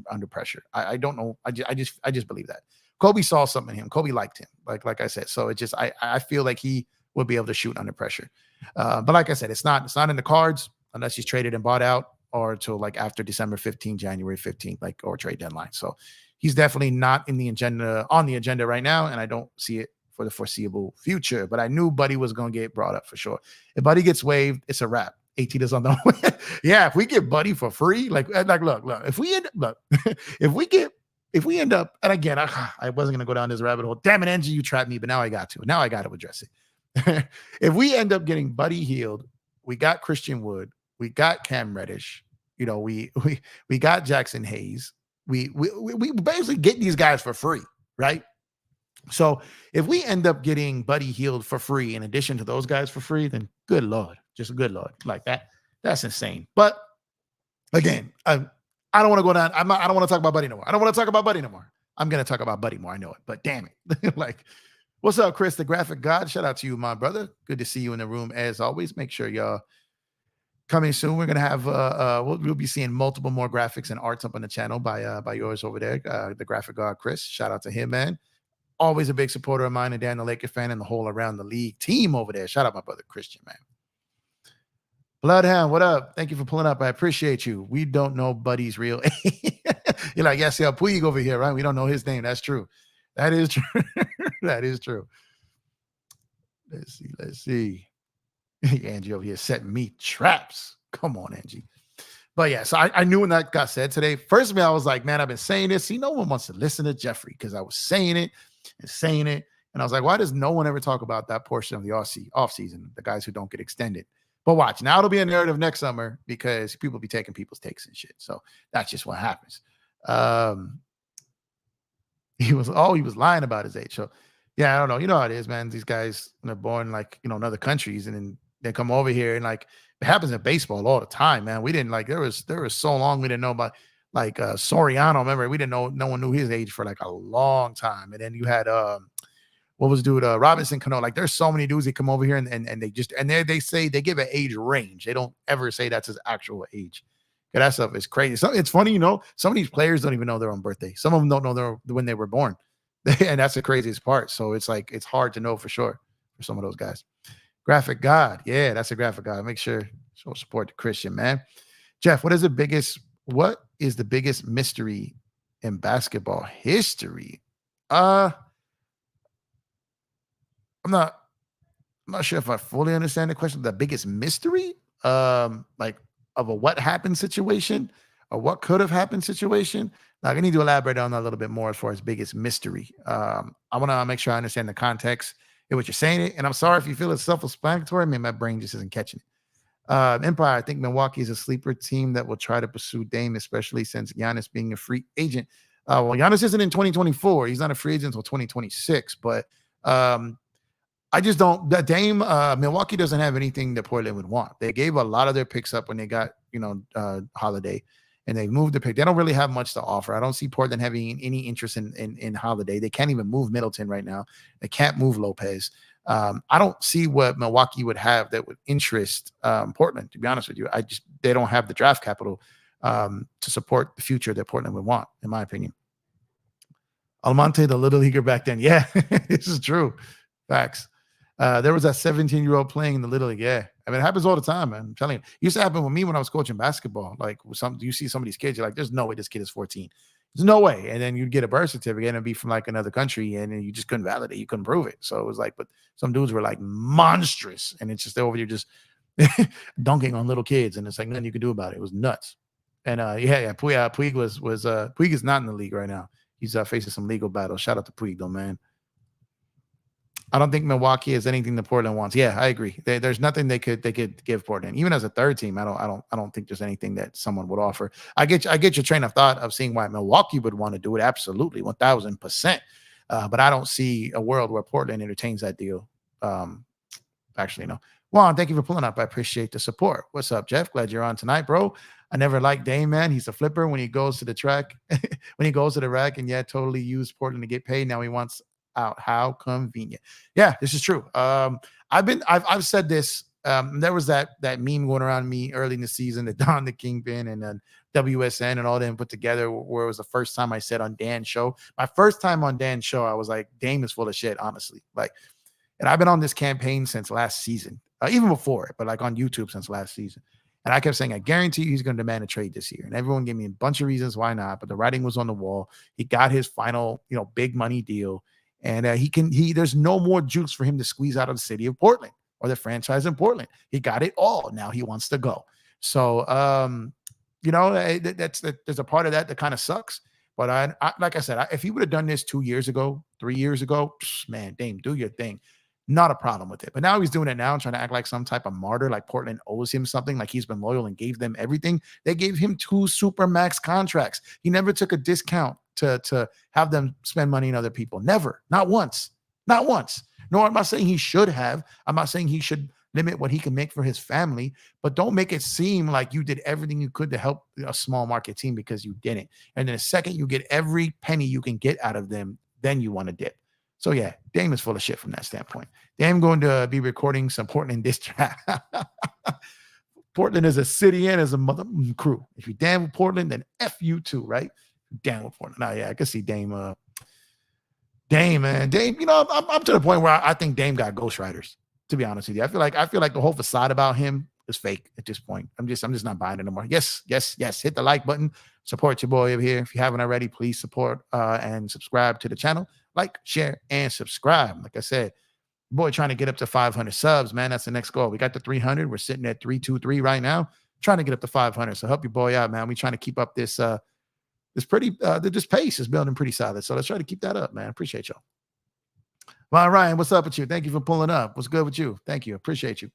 under pressure. I don't know. I just believe that. Kobe saw something in him. Kobe liked him. Like I said. So it just I feel like he would be able to shoot under pressure. But like I said, it's not in the cards unless he's traded and bought out or till like after December 15th, January 15th, like or trade deadline. So he's definitely not on the agenda right now, and I don't see it for the foreseeable future. But I knew Buddy was going to get brought up for sure. If Buddy gets waived, it's a wrap. AT does on the yeah. If we get Buddy for free, look. If we end up, and again, I wasn't gonna go down this rabbit hole. Damn it, Angie, you trapped me, but now I got to. Now I got to address it. If we end up getting Buddy healed, we got Christian Wood, we got Cam Reddish. We got Jackson Hayes. We basically get these guys for free, right? So if we end up getting Buddy healed for free, in addition to those guys for free, then good Lord, just good Lord, like that. That's insane. But again, I don't want to go down. I don't want to talk about Buddy no more. I'm going to talk about Buddy more. I know it, but damn it. Like, what's up, Chris, the graphic god? Shout out to you, my brother. Good to see you in the room as always. Make sure y'all coming soon. We're going to have, we'll be seeing multiple more graphics and arts up on the channel by yours over there. The graphic god, Chris. Shout out to him, man. Always a big supporter of mine and Dan, the Laker fan, and the whole around the league team over there. Shout out my brother Christian, man. Bloodhound, what up? Thank you for pulling up. I appreciate you. We don't know Buddy's real. You're like, yes, yeah, Puig over here, right? We don't know his name. That's true. That is true. That is true. Let's see. Angie over here setting me traps. Come on, Angie. But yeah, so I knew when that got said today. First of all, I was like, man, I've been saying this. See, no one wants to listen to Jeffrey because I was saying it. And I was like, why does no one ever talk about that portion of the off season, the guys who don't get extended? But watch, now it'll be a narrative next summer because people be taking people's takes and shit. So that's just what happens. He was lying about his age. So yeah, I don't know. You know how it is, man. These guys, they're born like, in other countries, and then they come over here, and like it happens in baseball all the time, man. We didn't there was so long we didn't know about Soriano. Remember, we didn't know, no one knew his age for like a long time. And then you had what was dude Robinson Cano. Like there's so many dudes that come over here and they say they give an age range. They don't ever say that's his actual age. Yeah, that stuff is crazy. So it's funny, some of these players don't even know their own birthday. Some of them don't know when they were born. And that's the craziest part. So it's like it's hard to know for sure for some of those guys. Graphic God. Yeah, that's a graphic God. Make sure show support the Christian, man. Jeff, what is the biggest mystery in basketball history? I'm not sure if I fully understand the question. The biggest mystery, like of a what happened situation, a what could have happened situation. Like, I need to elaborate on that a little bit more as far as biggest mystery. I want to make sure I understand the context in which you're saying it. And I'm sorry if you feel it's self-explanatory. Maybe my brain just isn't catching it. Empire, I think Milwaukee is a sleeper team that will try to pursue Dame, especially since Giannis being a free agent. Well, Giannis isn't in 2024. He's not a free agent until 2026. But I just don't. The Dame, Milwaukee doesn't have anything that Portland would want. They gave a lot of their picks up when they got, Holiday, and they moved the pick. They don't really have much to offer. I don't see Portland having any interest in Holiday. They can't even move Middleton right now. They can't move Lopez. I don't see what Milwaukee would have that would interest Portland, to be honest with you. They don't have the draft capital to support the future that Portland would want, in my opinion. Almonte, the little leaguer back then. Yeah, this is true. Facts. There was that 17-year-old playing in the Little League. Yeah. I mean, it happens all the time, man. I'm telling you. It used to happen with me when I was coaching basketball. Like, you see some of these kids, you're like, there's no way this kid is 14. There's no way. And then you'd get a birth certificate and it'd be from like another country, and then you just couldn't validate. You couldn't prove it. So it was like, but some dudes were like monstrous, and it's just over here just dunking on little kids, and it's like nothing you could do about it. It was nuts. And Puig is not in the league right now. He's facing some legal battles. Shout out to Puig, though, man. I don't think Milwaukee has anything that Portland wants. Yeah, I agree. There's nothing they could give Portland. Even as a third team, I don't think there's anything that someone would offer. I get your train of thought of seeing why Milwaukee would want to do it. Absolutely, 1,000%. But I don't see a world where Portland entertains that deal. Actually, no. Juan, thank you for pulling up. I appreciate the support. What's up, Jeff? Glad you're on tonight, bro. I never liked Dame, man. He's a flipper when he goes to the track, when he goes to the rack, and totally used Portland to get paid. Now he wants out. How convenient. Yeah, this is true. I've said this. There was that meme going around me early in the season that Don the Kingpin and then WSN and all them put together, where it was the first time I said on Dan's show. My first time on Dan's show, I was like, Dame is full of shit, honestly. Like, and I've been on this campaign since last season, even before it, but like on YouTube since last season. And I kept saying, I guarantee you he's going to demand a trade this year. And everyone gave me a bunch of reasons why not, but the writing was on the wall. He got his final, big money deal. And there's no more juice for him to squeeze out of the city of Portland or the franchise in Portland. He got it all. Now he wants to go. So, there's a part of that kind of sucks. But I like I said, if he would have done this 2 years ago, 3 years ago, man, Dame, do your thing. Not a problem with it. But now he's doing it now and trying to act like some type of martyr, like Portland owes him something, like he's been loyal and gave them everything. They gave him 2 super max contracts. He never took a discount to have them spend money on other people. Never. Not once. Not once. Nor am I saying he should have. I'm not saying he should limit what he can make for his family, but don't make it seem like you did everything you could to help a small market team, because you didn't. And then the second you get every penny you can get out of them, then you want to dip. So yeah, Dame is full of shit from that standpoint. Dame going to be recording some Portland diss track. Portland is a city and as a mother crew. If you're down with Portland, then F you too, right? Down with Portland. Now, yeah, I can see Dame. Dame, man. Dame, I'm to the point where I think Dame got ghostwriters, to be honest with you. I feel like the whole facade about him is fake at this point. I'm just not buying it anymore. Yes. Hit the like button. Support your boy over here. If you haven't already, please support and subscribe to the channel. Like, share, and subscribe. Like I said, boy, trying to get up to 500 subs, man. That's the next goal. We got to 300. We're sitting at 323 right now. Trying to get up to 500. So help your boy out, man. We're trying to keep up this this pace is building pretty solid. So let's try to keep that up, man. Appreciate y'all. Well, Ryan, what's up with you? Thank you for pulling up. What's good with you? Thank you. Appreciate you.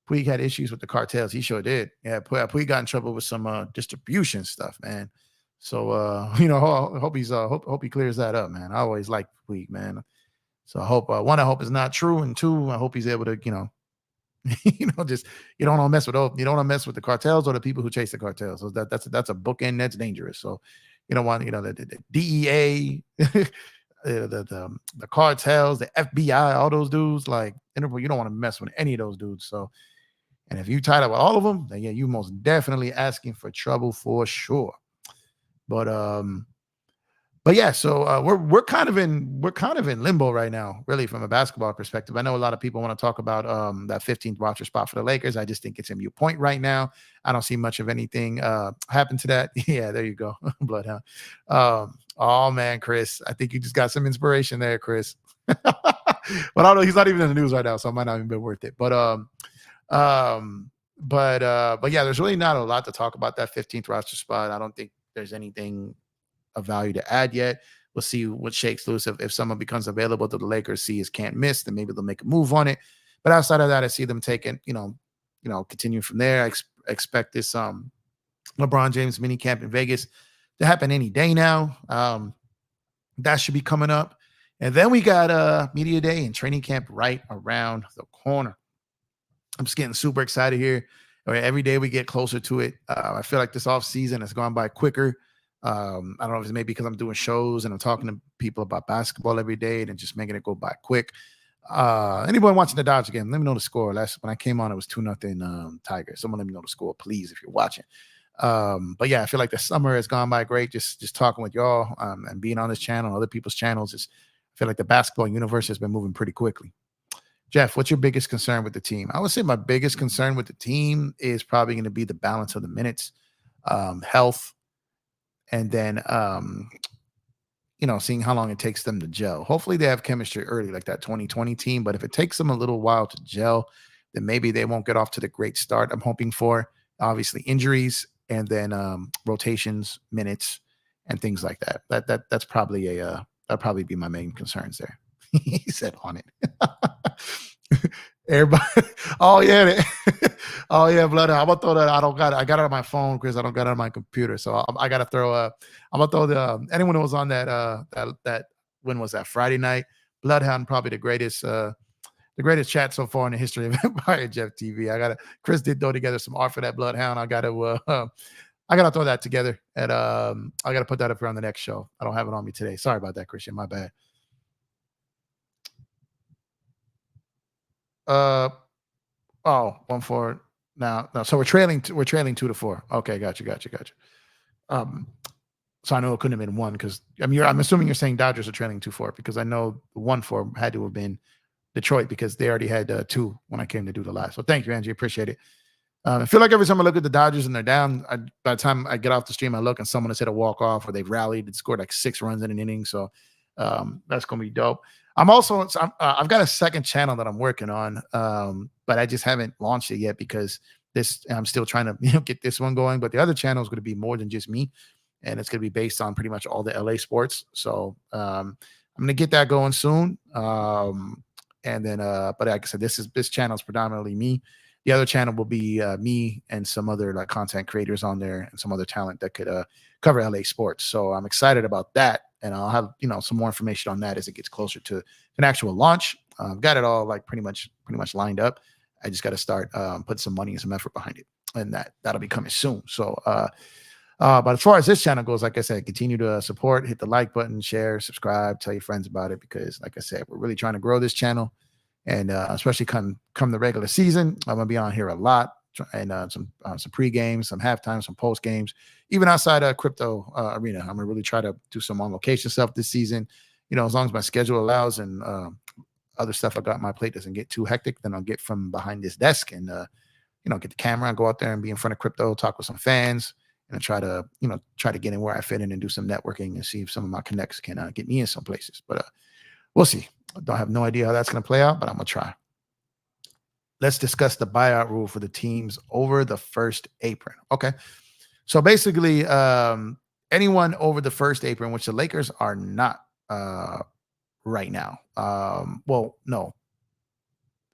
Puig had issues with the cartels. He sure did. Yeah, Puig got in trouble with some distribution stuff, man. So hope he clears that up, man. I always like Puig, man. So I hope I hope it's not true, and 2, I hope he's able to, just you don't want to mess with the cartels or the people who chase the cartels. So that's a bookend that's dangerous. So you don't want the DEA, the cartels, the FBI, all those dudes. Like, you don't want to mess with any of those dudes. So, and if you tied up with all of them, then yeah, you most definitely asking for trouble for sure. But yeah, so we're kind of in limbo right now, really, from a basketball perspective. I know a lot of people want to talk about that 15th roster spot for the Lakers. I just think it's a mute point right now. I don't see much of anything happen to that. Yeah, there you go, Bloodhound. Oh man, Chris, I think you just got some inspiration there, Chris. But I don't know, he's not even in the news right now, so it might not even be worth it. But But yeah, there's really not a lot to talk about that 15th roster spot. I don't think there's anything of value to add yet. We'll see what shakes loose. If someone becomes available that the Lakers see as can't miss, then maybe they'll make a move on it. But outside of that, I see them taking, continue from there. Expect this LeBron James mini camp in Vegas to happen any day now. That should be coming up. And then we got media day and training camp right around the corner. I'm just getting super excited here. Every day we get closer to it. I feel like this off season has gone by quicker. I don't know if it's maybe because I'm doing shows and I'm talking to people about basketball every day and just making it go by quick. Anyone watching the Dodgers game, let me know the score. When I came on, it was 2-0 Tigers. Someone let me know the score, please, if you're watching. But yeah, I feel like the summer has gone by great. Just talking with y'all and being on this channel, other people's channels. I feel like the basketball universe has been moving pretty quickly. Jeff, what's your biggest concern with the team? I would say my biggest concern with the team is probably going to be the balance of the minutes, health, and then seeing how long it takes them to gel. Hopefully they have chemistry early, like that 2020 team. But if it takes them a little while to gel, then maybe they won't get off to the great start I'm hoping for. Obviously, injuries and then rotations, minutes, and things like that. That's probably that'll probably be my main concerns there. He said on it. Everybody, oh yeah, oh yeah, blood. I'm gonna throw that. I got it on my phone because I don't got it on my computer. So I gotta throw. I'm gonna throw the anyone who was on that when was that Friday night? Bloodhound, probably the greatest chat so far in the history of Empire Jeff TV. Chris did throw together some art for that Bloodhound. I gotta throw that together and I gotta put that up here on the next show. I don't have it on me today. Sorry about that, Christian. My bad. Oh, 1-4 now. No, so we're trailing 2-4. Okay, gotcha. So I know it couldn't have been 1 because I'm assuming you're saying Dodgers are trailing 2-4 because I know 1-4 had to have been Detroit because they already had 2 when I came to do the live. So thank you, Angie. Appreciate it. I feel like every time I look at the Dodgers and they're down, by the time I get off the stream, I look and someone has hit a walk-off or they've rallied and scored like 6 runs in an inning. So that's going to be dope. I've got a second channel that I'm working on, but I just haven't launched it yet because I'm still trying to get this one going. But the other channel is going to be more than just me, and it's going to be based on pretty much all the LA sports. So I'm going to get that going soon. And then, but like I said, this channel is predominantly me. The other channel will be me and some other like content creators on there and some other talent that could cover LA sports. So I'm excited about that. And I'll have, some more information on that as it gets closer to an actual launch. I've got it all like pretty much lined up. I just got to start putting some money and some effort behind it. And that'll be coming soon. So, but as far as this channel goes, like I said, continue to support, hit the like button, share, subscribe, tell your friends about it. Because like I said, we're really trying to grow this channel. And especially come the regular season, I'm gonna be on here a lot, and some pre-games, some halftime, some post games, even outside of crypto arena. I'm gonna really try to do some on location stuff this season. As long as my schedule allows and other stuff I got on my plate doesn't get too hectic, then I'll get from behind this desk and get the camera and go out there and be in front of crypto, talk with some fans, and try to get in where I fit in and do some networking and see if some of my connects can get me in some places. But we'll see. I don't have no idea how that's going to play out, but I'm going to try. Let's discuss the buyout rule for the teams over the first apron. Okay. So basically, anyone over the first apron, which the Lakers are not right now. Well, no.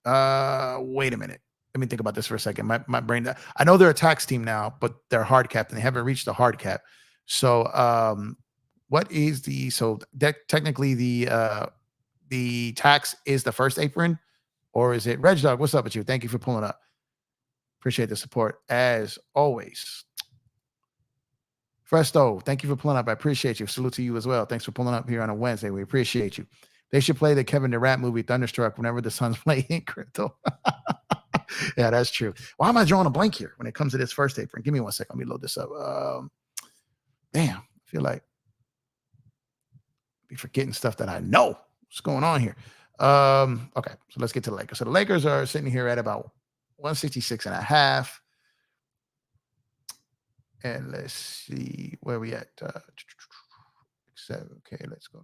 Wait a minute. Let me think about this for a second. My brain. I know they're a tax team now, but they're hard cap and they haven't reached the hard cap. So what is technically the tax is the first apron, or is it Reg Dog? What's up with you? Thank you for pulling up. Appreciate the support as always. Fresto, thank you for pulling up. I appreciate you. Salute to you as well. Thanks for pulling up here on a Wednesday. We appreciate you. They should play the Kevin Durant movie Thunderstruck whenever the Suns play in crypto. Yeah, that's true. Why am I drawing a blank here when it comes to this first apron? Give me 1 second. Let me load this up. Damn, I feel like I'll be forgetting stuff that I know. What's going on here? Okay, so let's get to the Lakers. So the Lakers are sitting here at about 166.5. And let's see where we at. Okay, let's go.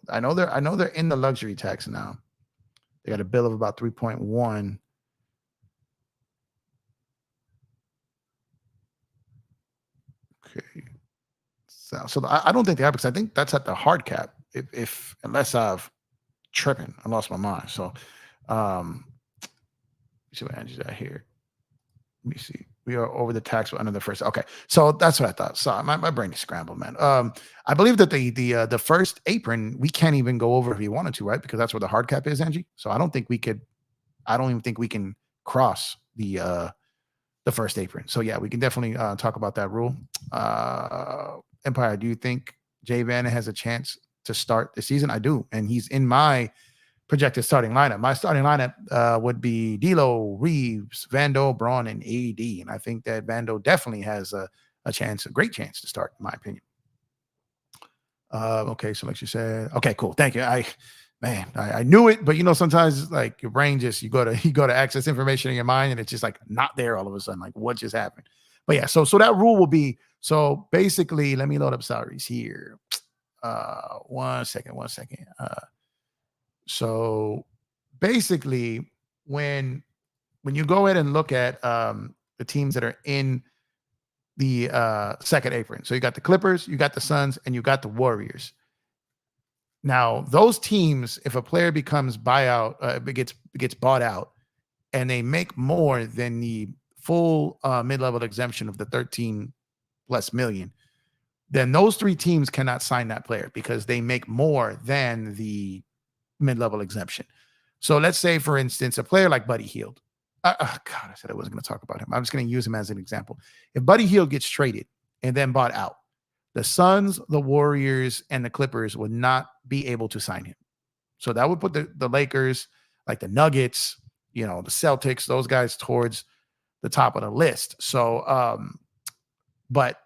I know they're in the luxury tax now. They got a bill of about 3.1. So I don't think they have, because I think that's at the hard cap. If unless I've tripping, I lost my mind. So, um, see what Angie's at here. Let me see. We are over the tax under the first. Okay, so that's what I thought. So my brain is scrambled, man. I believe that the first apron we can't even go over if we wanted to, right? Because that's where the hard cap is, Angie. So I don't think we could. I don't even think we can cross the first apron. So yeah, we can definitely talk about that rule. Empire, do you think Jay Vanna has a chance to start the season? I do, and he's in my projected starting lineup. My starting lineup would be D'Lo, Reeves, Vando, Braun, and AD. And I think that Vando definitely has a chance, a great chance to start, in my opinion. Okay, so like you said, okay, cool. Thank you. I knew it, but sometimes like your brain just you go to access information in your mind and it's just like not there all of a sudden. Like what just happened? But yeah, so that rule will be, so basically, let me load up salaries here. One second. So basically, when you go ahead and look at the teams that are in the second apron, so you got the Clippers, you got the Suns, and you got the Warriors. Now, those teams, if a player becomes gets bought out, and they make more than the full mid-level exemption of the 13 plus million, then those three teams cannot sign that player because they make more than the mid-level exemption. So let's say, for instance, a player like Buddy Hield. God, I said I wasn't going to talk about him. I'm just going to use him as an example. If Buddy Hield gets traded and then bought out, the Suns, the Warriors, and the Clippers would not be able to sign him. So that would put the Lakers, like the Nuggets, the Celtics, those guys towards the top of the list. So, but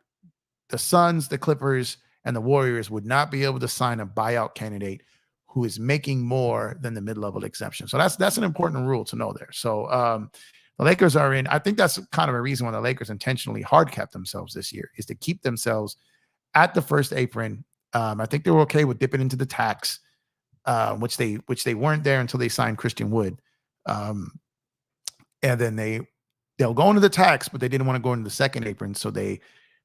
the Suns, the Clippers, and the Warriors would not be able to sign a buyout candidate who is making more than the mid-level exemption. So that's an important rule to know there. So the Lakers are in. I think that's kind of a reason why the Lakers intentionally hard capped themselves this year, is to keep themselves at the first apron. I think they were okay with dipping into the tax, which they weren't there until they signed Christian Wood. And then they'll go into the tax, but they didn't want to go into the second apron. So they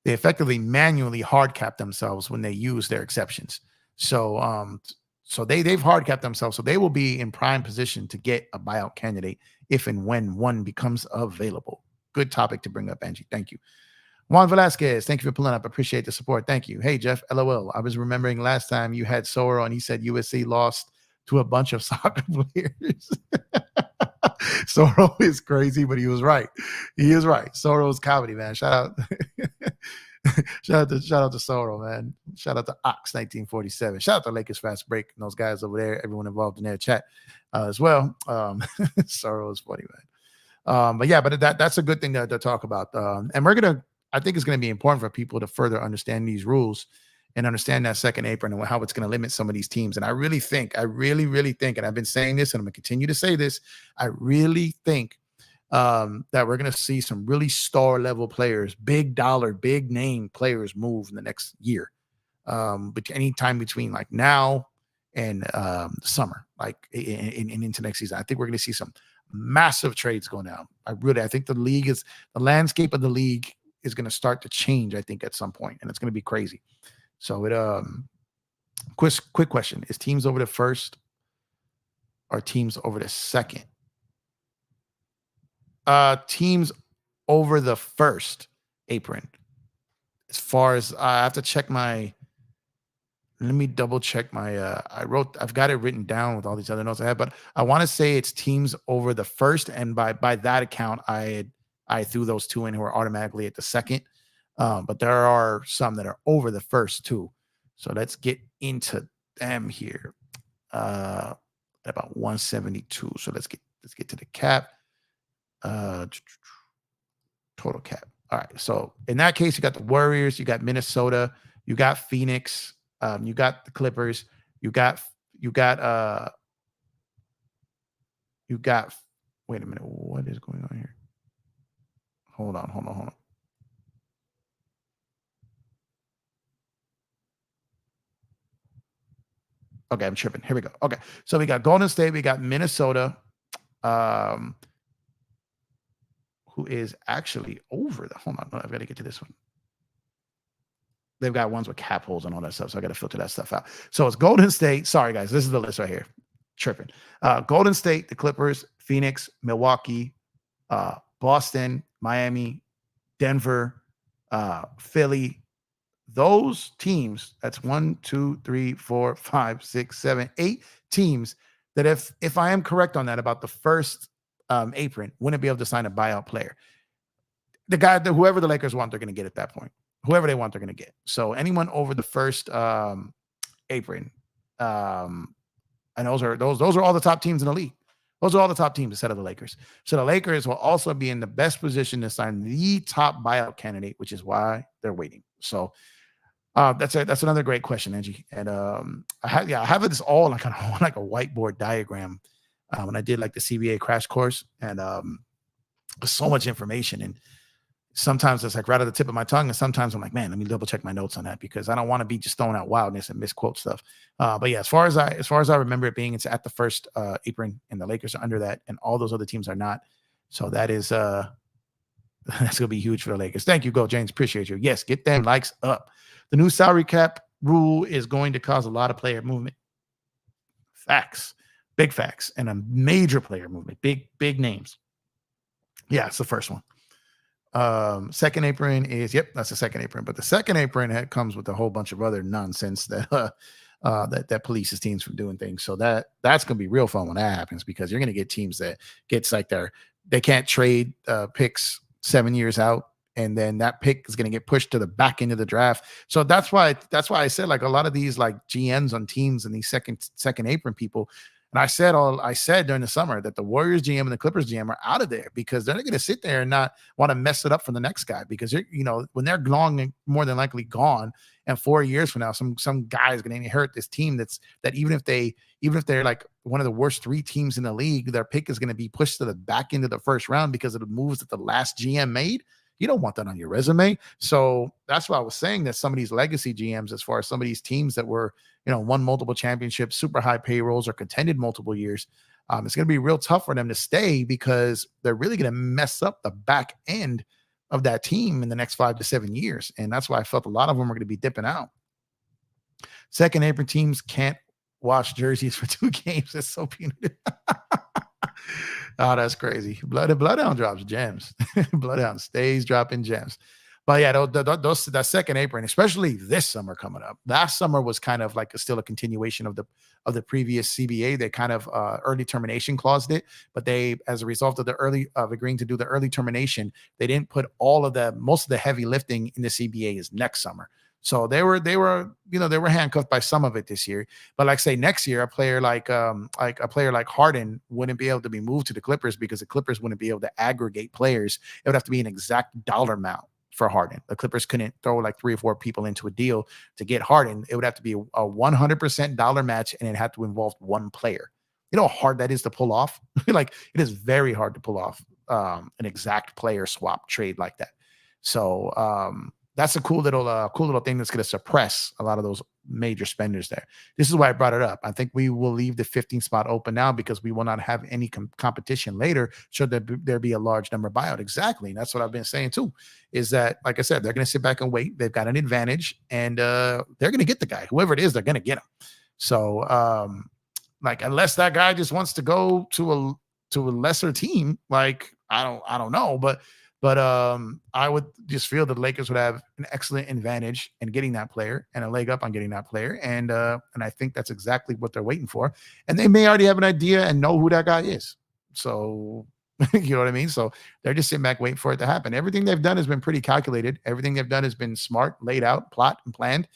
effectively manually hard capped themselves when they use their exceptions. So they've hard capped themselves. So they will be in prime position to get a buyout candidate if and when one becomes available. Good topic to bring up, Angie. Thank you. Juan Velasquez, thank you for pulling up. Appreciate the support. Thank you. Hey, Jeff, LOL. I was remembering last time you had Soro and he said USC lost to a bunch of soccer players. Soro is crazy, but he was right. He is right. Soro's comedy, man. Shout out. shout out to Soro, man. Shout out to Ox 1947. Shout out to Lakers Fast Break and those guys over there, everyone involved in their chat as well. Soro is funny, man. But yeah, but that's a good thing to talk about. And I think it's going to be important for people to further understand these rules and understand that second apron and how it's going to limit some of these teams. And I really think, and I've been saying this and I'm going to continue to say this, I really think that we're going to see some really star level players, big dollar, big name players move in the next year. But any time between like now and summer, like in into next season, I think we're going to see some massive trades going down. I think the landscape of the league is going to start to change, I think, at some point, and it's going to be crazy. So quick question: is teams over the first or teams over the second? Teams over the first apron. As far as I have to check let me double check I've got it written down with all these other notes I have, but I want to say it's teams over the first, and by that account, I threw those two in who are automatically at the second. But there are some that are over the first too. So let's get into them here. About 172. So let's get to the cap. Total cap. All right. So in that case, you got the Warriors, you got Minnesota, you got Phoenix, you got the Clippers, you got wait a minute, what is going on here? Hold on. Okay, I'm tripping. Here we go. Okay. So we got Golden State, we got Minnesota, who is actually over the, hold on, I've got to get to this one. they've got ones with cap holes and all that stuff. So I got to filter that stuff out. So it's Golden State. Sorry, guys. This is the list right here. Tripping. Golden State, the Clippers, Phoenix, Milwaukee, Boston, Miami, Denver, Philly. Those teams, that's 1, 2, 3, 4, 5, 6, 7, 8 teams that if I am correct on that about the first apron, wouldn't be able to sign a buyout player. The guy, whoever the Lakers want, they're going to get at that point. Whoever they want, they're going to get. So anyone over the first apron, and those are all the top teams in the league. Those are all the top teams instead of the Lakers. So the Lakers will also be in the best position to sign the top buyout candidate, which is why they're waiting. So that's another great question, Angie. And I have this all like on like a whiteboard diagram when I did like the CBA crash course, and there's so much information, and sometimes it's like right at the tip of my tongue, and sometimes I'm like, man, let me double check my notes on that because I don't want to be just throwing out wildness and misquote stuff. But yeah, as far as I remember it being, it's at the first apron, and the Lakers are under that, and all those other teams are not. So that is that's gonna be huge for the Lakers. Thank you, Go James. Appreciate you. Yes, get them likes up. The new salary cap rule is going to cause a lot of player movement. Facts, big facts, and a major player movement. Big names. Yeah, it's the first one. Second apron is, yep, that's the second apron. But the second apron comes with a whole bunch of other nonsense that that polices teams from doing things. So that's gonna be real fun when that happens, because you're gonna get teams that gets like they can't trade picks 7 years out, and then that pick is gonna get pushed to the back end of the draft. So that's why I said like a lot of these like GMs on teams and these second apron people. And I said during the summer that the Warriors GM and the Clippers GM are out of there because they're not going to sit there and not want to mess it up for the next guy, because when they're long, more than likely gone, and 4 years from now, some guy is going to inherit this team that even if they're like one of the worst 3 teams in the league, their pick is going to be pushed to the back end of the first round because of the moves that the last GM made. You don't want that on your resume. So that's why I was saying that some of these legacy GMs, as far as some of these teams that were, won multiple championships, super high payrolls, or contended multiple years, it's going to be real tough for them to stay because they're really going to mess up the back end of that team in the next 5 to 7 years. And that's why I felt a lot of them are going to be dipping out. Second apron teams can't wash jerseys for 2 games. That's so punitive. Oh, that's crazy. Bloodhound drops gems. Bloodhound stays dropping gems. But yeah, that second apron, especially this summer coming up. Last summer was kind of like still a continuation of the previous CBA. They kind of early termination claused it, but they, as a result of agreeing to do the early termination, they didn't put most of the heavy lifting in the CBA is next summer. So they were handcuffed by some of it this year. But like say next year, a player like Harden wouldn't be able to be moved to the Clippers because the Clippers wouldn't be able to aggregate players. It would have to be an exact dollar amount for Harden. The Clippers couldn't throw like 3 or 4 people into a deal to get Harden. It would have to be a 100% dollar match, and it had to involve one player. You know how hard that is to pull off? Like, it is very hard to pull off an exact player swap trade like that. So that's a cool little thing that's going to suppress a lot of those major spenders there. This is why I brought it up. I think we will leave the 15th spot open now because we will not have any competition later should there be a large number buyout. Exactly. And that's what I've been saying too, is that, like I said, they're going to sit back and wait. They've got an advantage, and they're going to get the guy. Whoever it is, they're going to get him. So like, unless that guy just wants to go to a lesser team, like I don't know, but I would just feel that the Lakers would have an excellent advantage in getting that player and a leg up on getting that player. And I think that's exactly what they're waiting for. And they may already have an idea and know who that guy is. So, you know what I mean? So they're just sitting back waiting for it to happen. Everything they've done has been pretty calculated. Everything they've done has been smart, laid out, plot, and planned.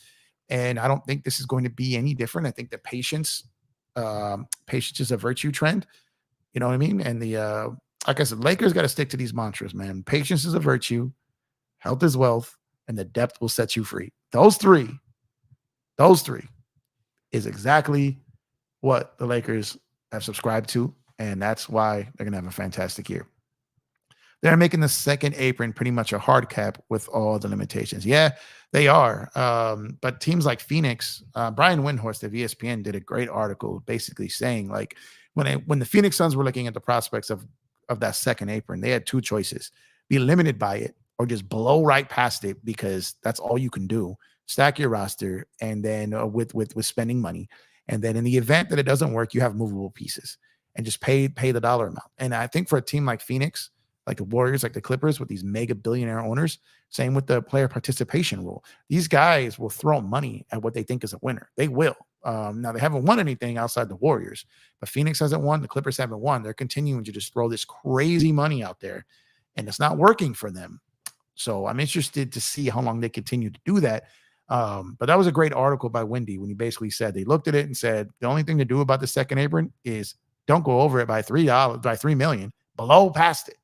And I don't think this is going to be any different. I think that patience is a virtue trend. You know what I mean? And like I said, Lakers got to stick to these mantras, man. Patience is a virtue, health is wealth, and the depth will set you free. Those three is exactly what the Lakers have subscribed to, and that's why they're going to have a fantastic year. They're making the second apron pretty much a hard cap with all the limitations. Yeah, they are. But teams like Phoenix, Brian Windhorst of ESPN did a great article basically saying, like, when the Phoenix Suns were looking at the prospects of that second apron, they had 2 choices: be limited by it or just blow right past it because that's all you can do. stack your roster, and then with spending money. And then in the event that it doesn't work, you have movable pieces and just pay the dollar amount. And I think for a team like Phoenix, like the Warriors, like the Clippers, with these mega billionaire owners, same with the player participation rule. These guys will throw money at what they think is a winner. They will. Now, they haven't won anything outside the Warriors, but Phoenix hasn't won. The Clippers haven't won. They're continuing to just throw this crazy money out there, and it's not working for them. So I'm interested to see how long they continue to do that. But that was a great article by Wendy when he basically said they looked at it and said the only thing to do about the second apron is don't go over it by $3 million, below past it.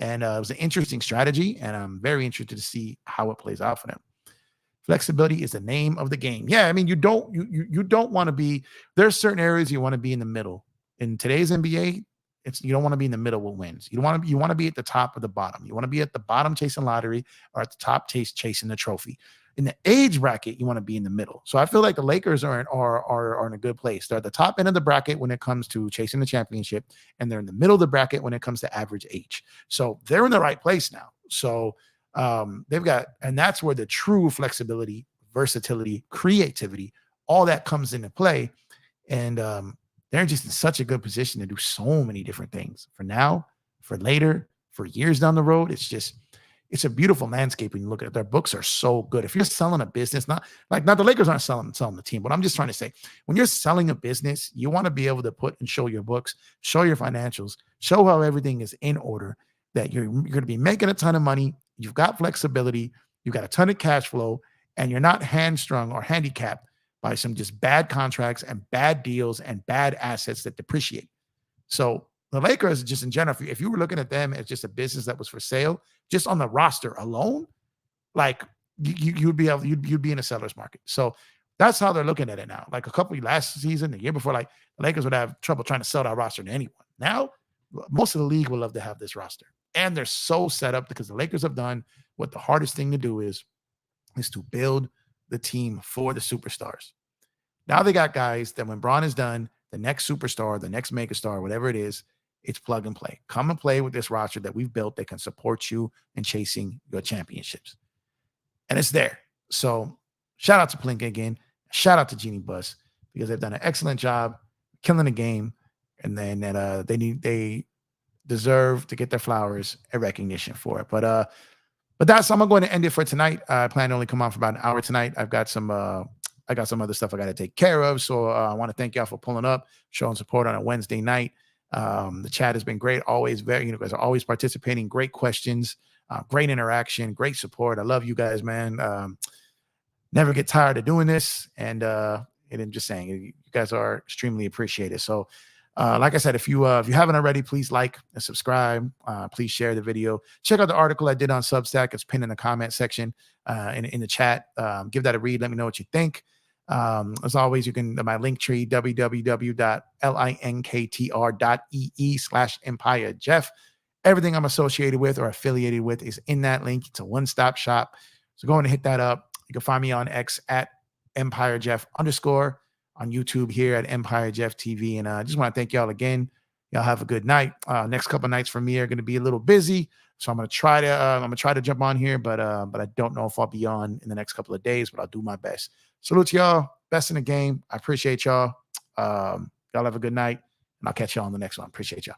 And it was an interesting strategy, and I'm very interested to see how it plays out for them. Flexibility is the name of the game. Yeah, I mean, you don't want to be. There's certain areas you want to be in the middle. In today's NBA, you don't want to be in the middle with wins. You want to be at the top or the bottom. You want to be at the bottom chasing lottery, or at the top chasing the trophy. In the age bracket, you want to be in the middle. So I feel like the Lakers are in a good place. They're at the top end of the bracket when it comes to chasing the championship, and they're in the middle of the bracket when it comes to average age. So they're in the right place now. So they've got, and that's where the true flexibility, versatility, creativity, all that comes into play. And they're just in such a good position to do so many different things for now, for later, for years down the road. It's a beautiful landscape when you look at it. Their books are so good. If you're selling a business, not the Lakers aren't selling the team, but I'm just trying to say, when you're selling a business, you want to be able to put and show your books, show your financials, show how everything is in order, that you're going to be making a ton of money. You've got flexibility, you've got a ton of cash flow, and you're not hamstrung or handicapped by some just bad contracts and bad deals and bad assets that depreciate. So the Lakers, just in general, if you were looking at them as just a business that was for sale, just on the roster alone, like you'd be in a seller's market. So that's how they're looking at it now. Like a couple of last season, the year before, like the Lakers would have trouble trying to sell that roster to anyone. Now, most of the league would love to have this roster, and they're so set up because the Lakers have done what the hardest thing to do is to build the team for the superstars. Now they got guys that when Bron is done, the next superstar, the next megastar, whatever it is, it's plug and play. Come and play with this roster that we've built that can support you in chasing your championships. And it's there. So shout out to Plinka again. Shout out to Genie Bus, because they've done an excellent job killing the game. And then they deserve to get their flowers and recognition for it. But that's, I'm going to end it for tonight. I plan to only come on for about an hour tonight. I got some other stuff I got to take care of. So I want to thank y'all for pulling up, showing support on a Wednesday night. The chat has been great. Always you guys are always participating. Great questions, great interaction, great support. I love you guys, man. Never get tired of doing this. And I'm just saying, you guys are extremely appreciated. So like I said, if you haven't already, please like and subscribe. Please share the video. Check out the article I did on Substack. It's pinned in the comment section in the chat. Give that a read. Let me know what you think. As always, you can my link tree, www.linktr.ee/Empire Jeff. Everything I'm associated with or affiliated with is in that link. It's a one-stop shop. So go ahead and hit that up. You can find me on X at EmpireJeff_, on YouTube here at Empire Jeff TV. And I just want to thank y'all again. Y'all have a good night. Next couple of nights for me are going to be a little busy. So I'm going to try to jump on here, but I don't know if I'll be on in the next couple of days, but I'll do my best. Salute to y'all. Best in the game. I appreciate y'all. Y'all have a good night, and I'll catch y'all on the next one. Appreciate y'all.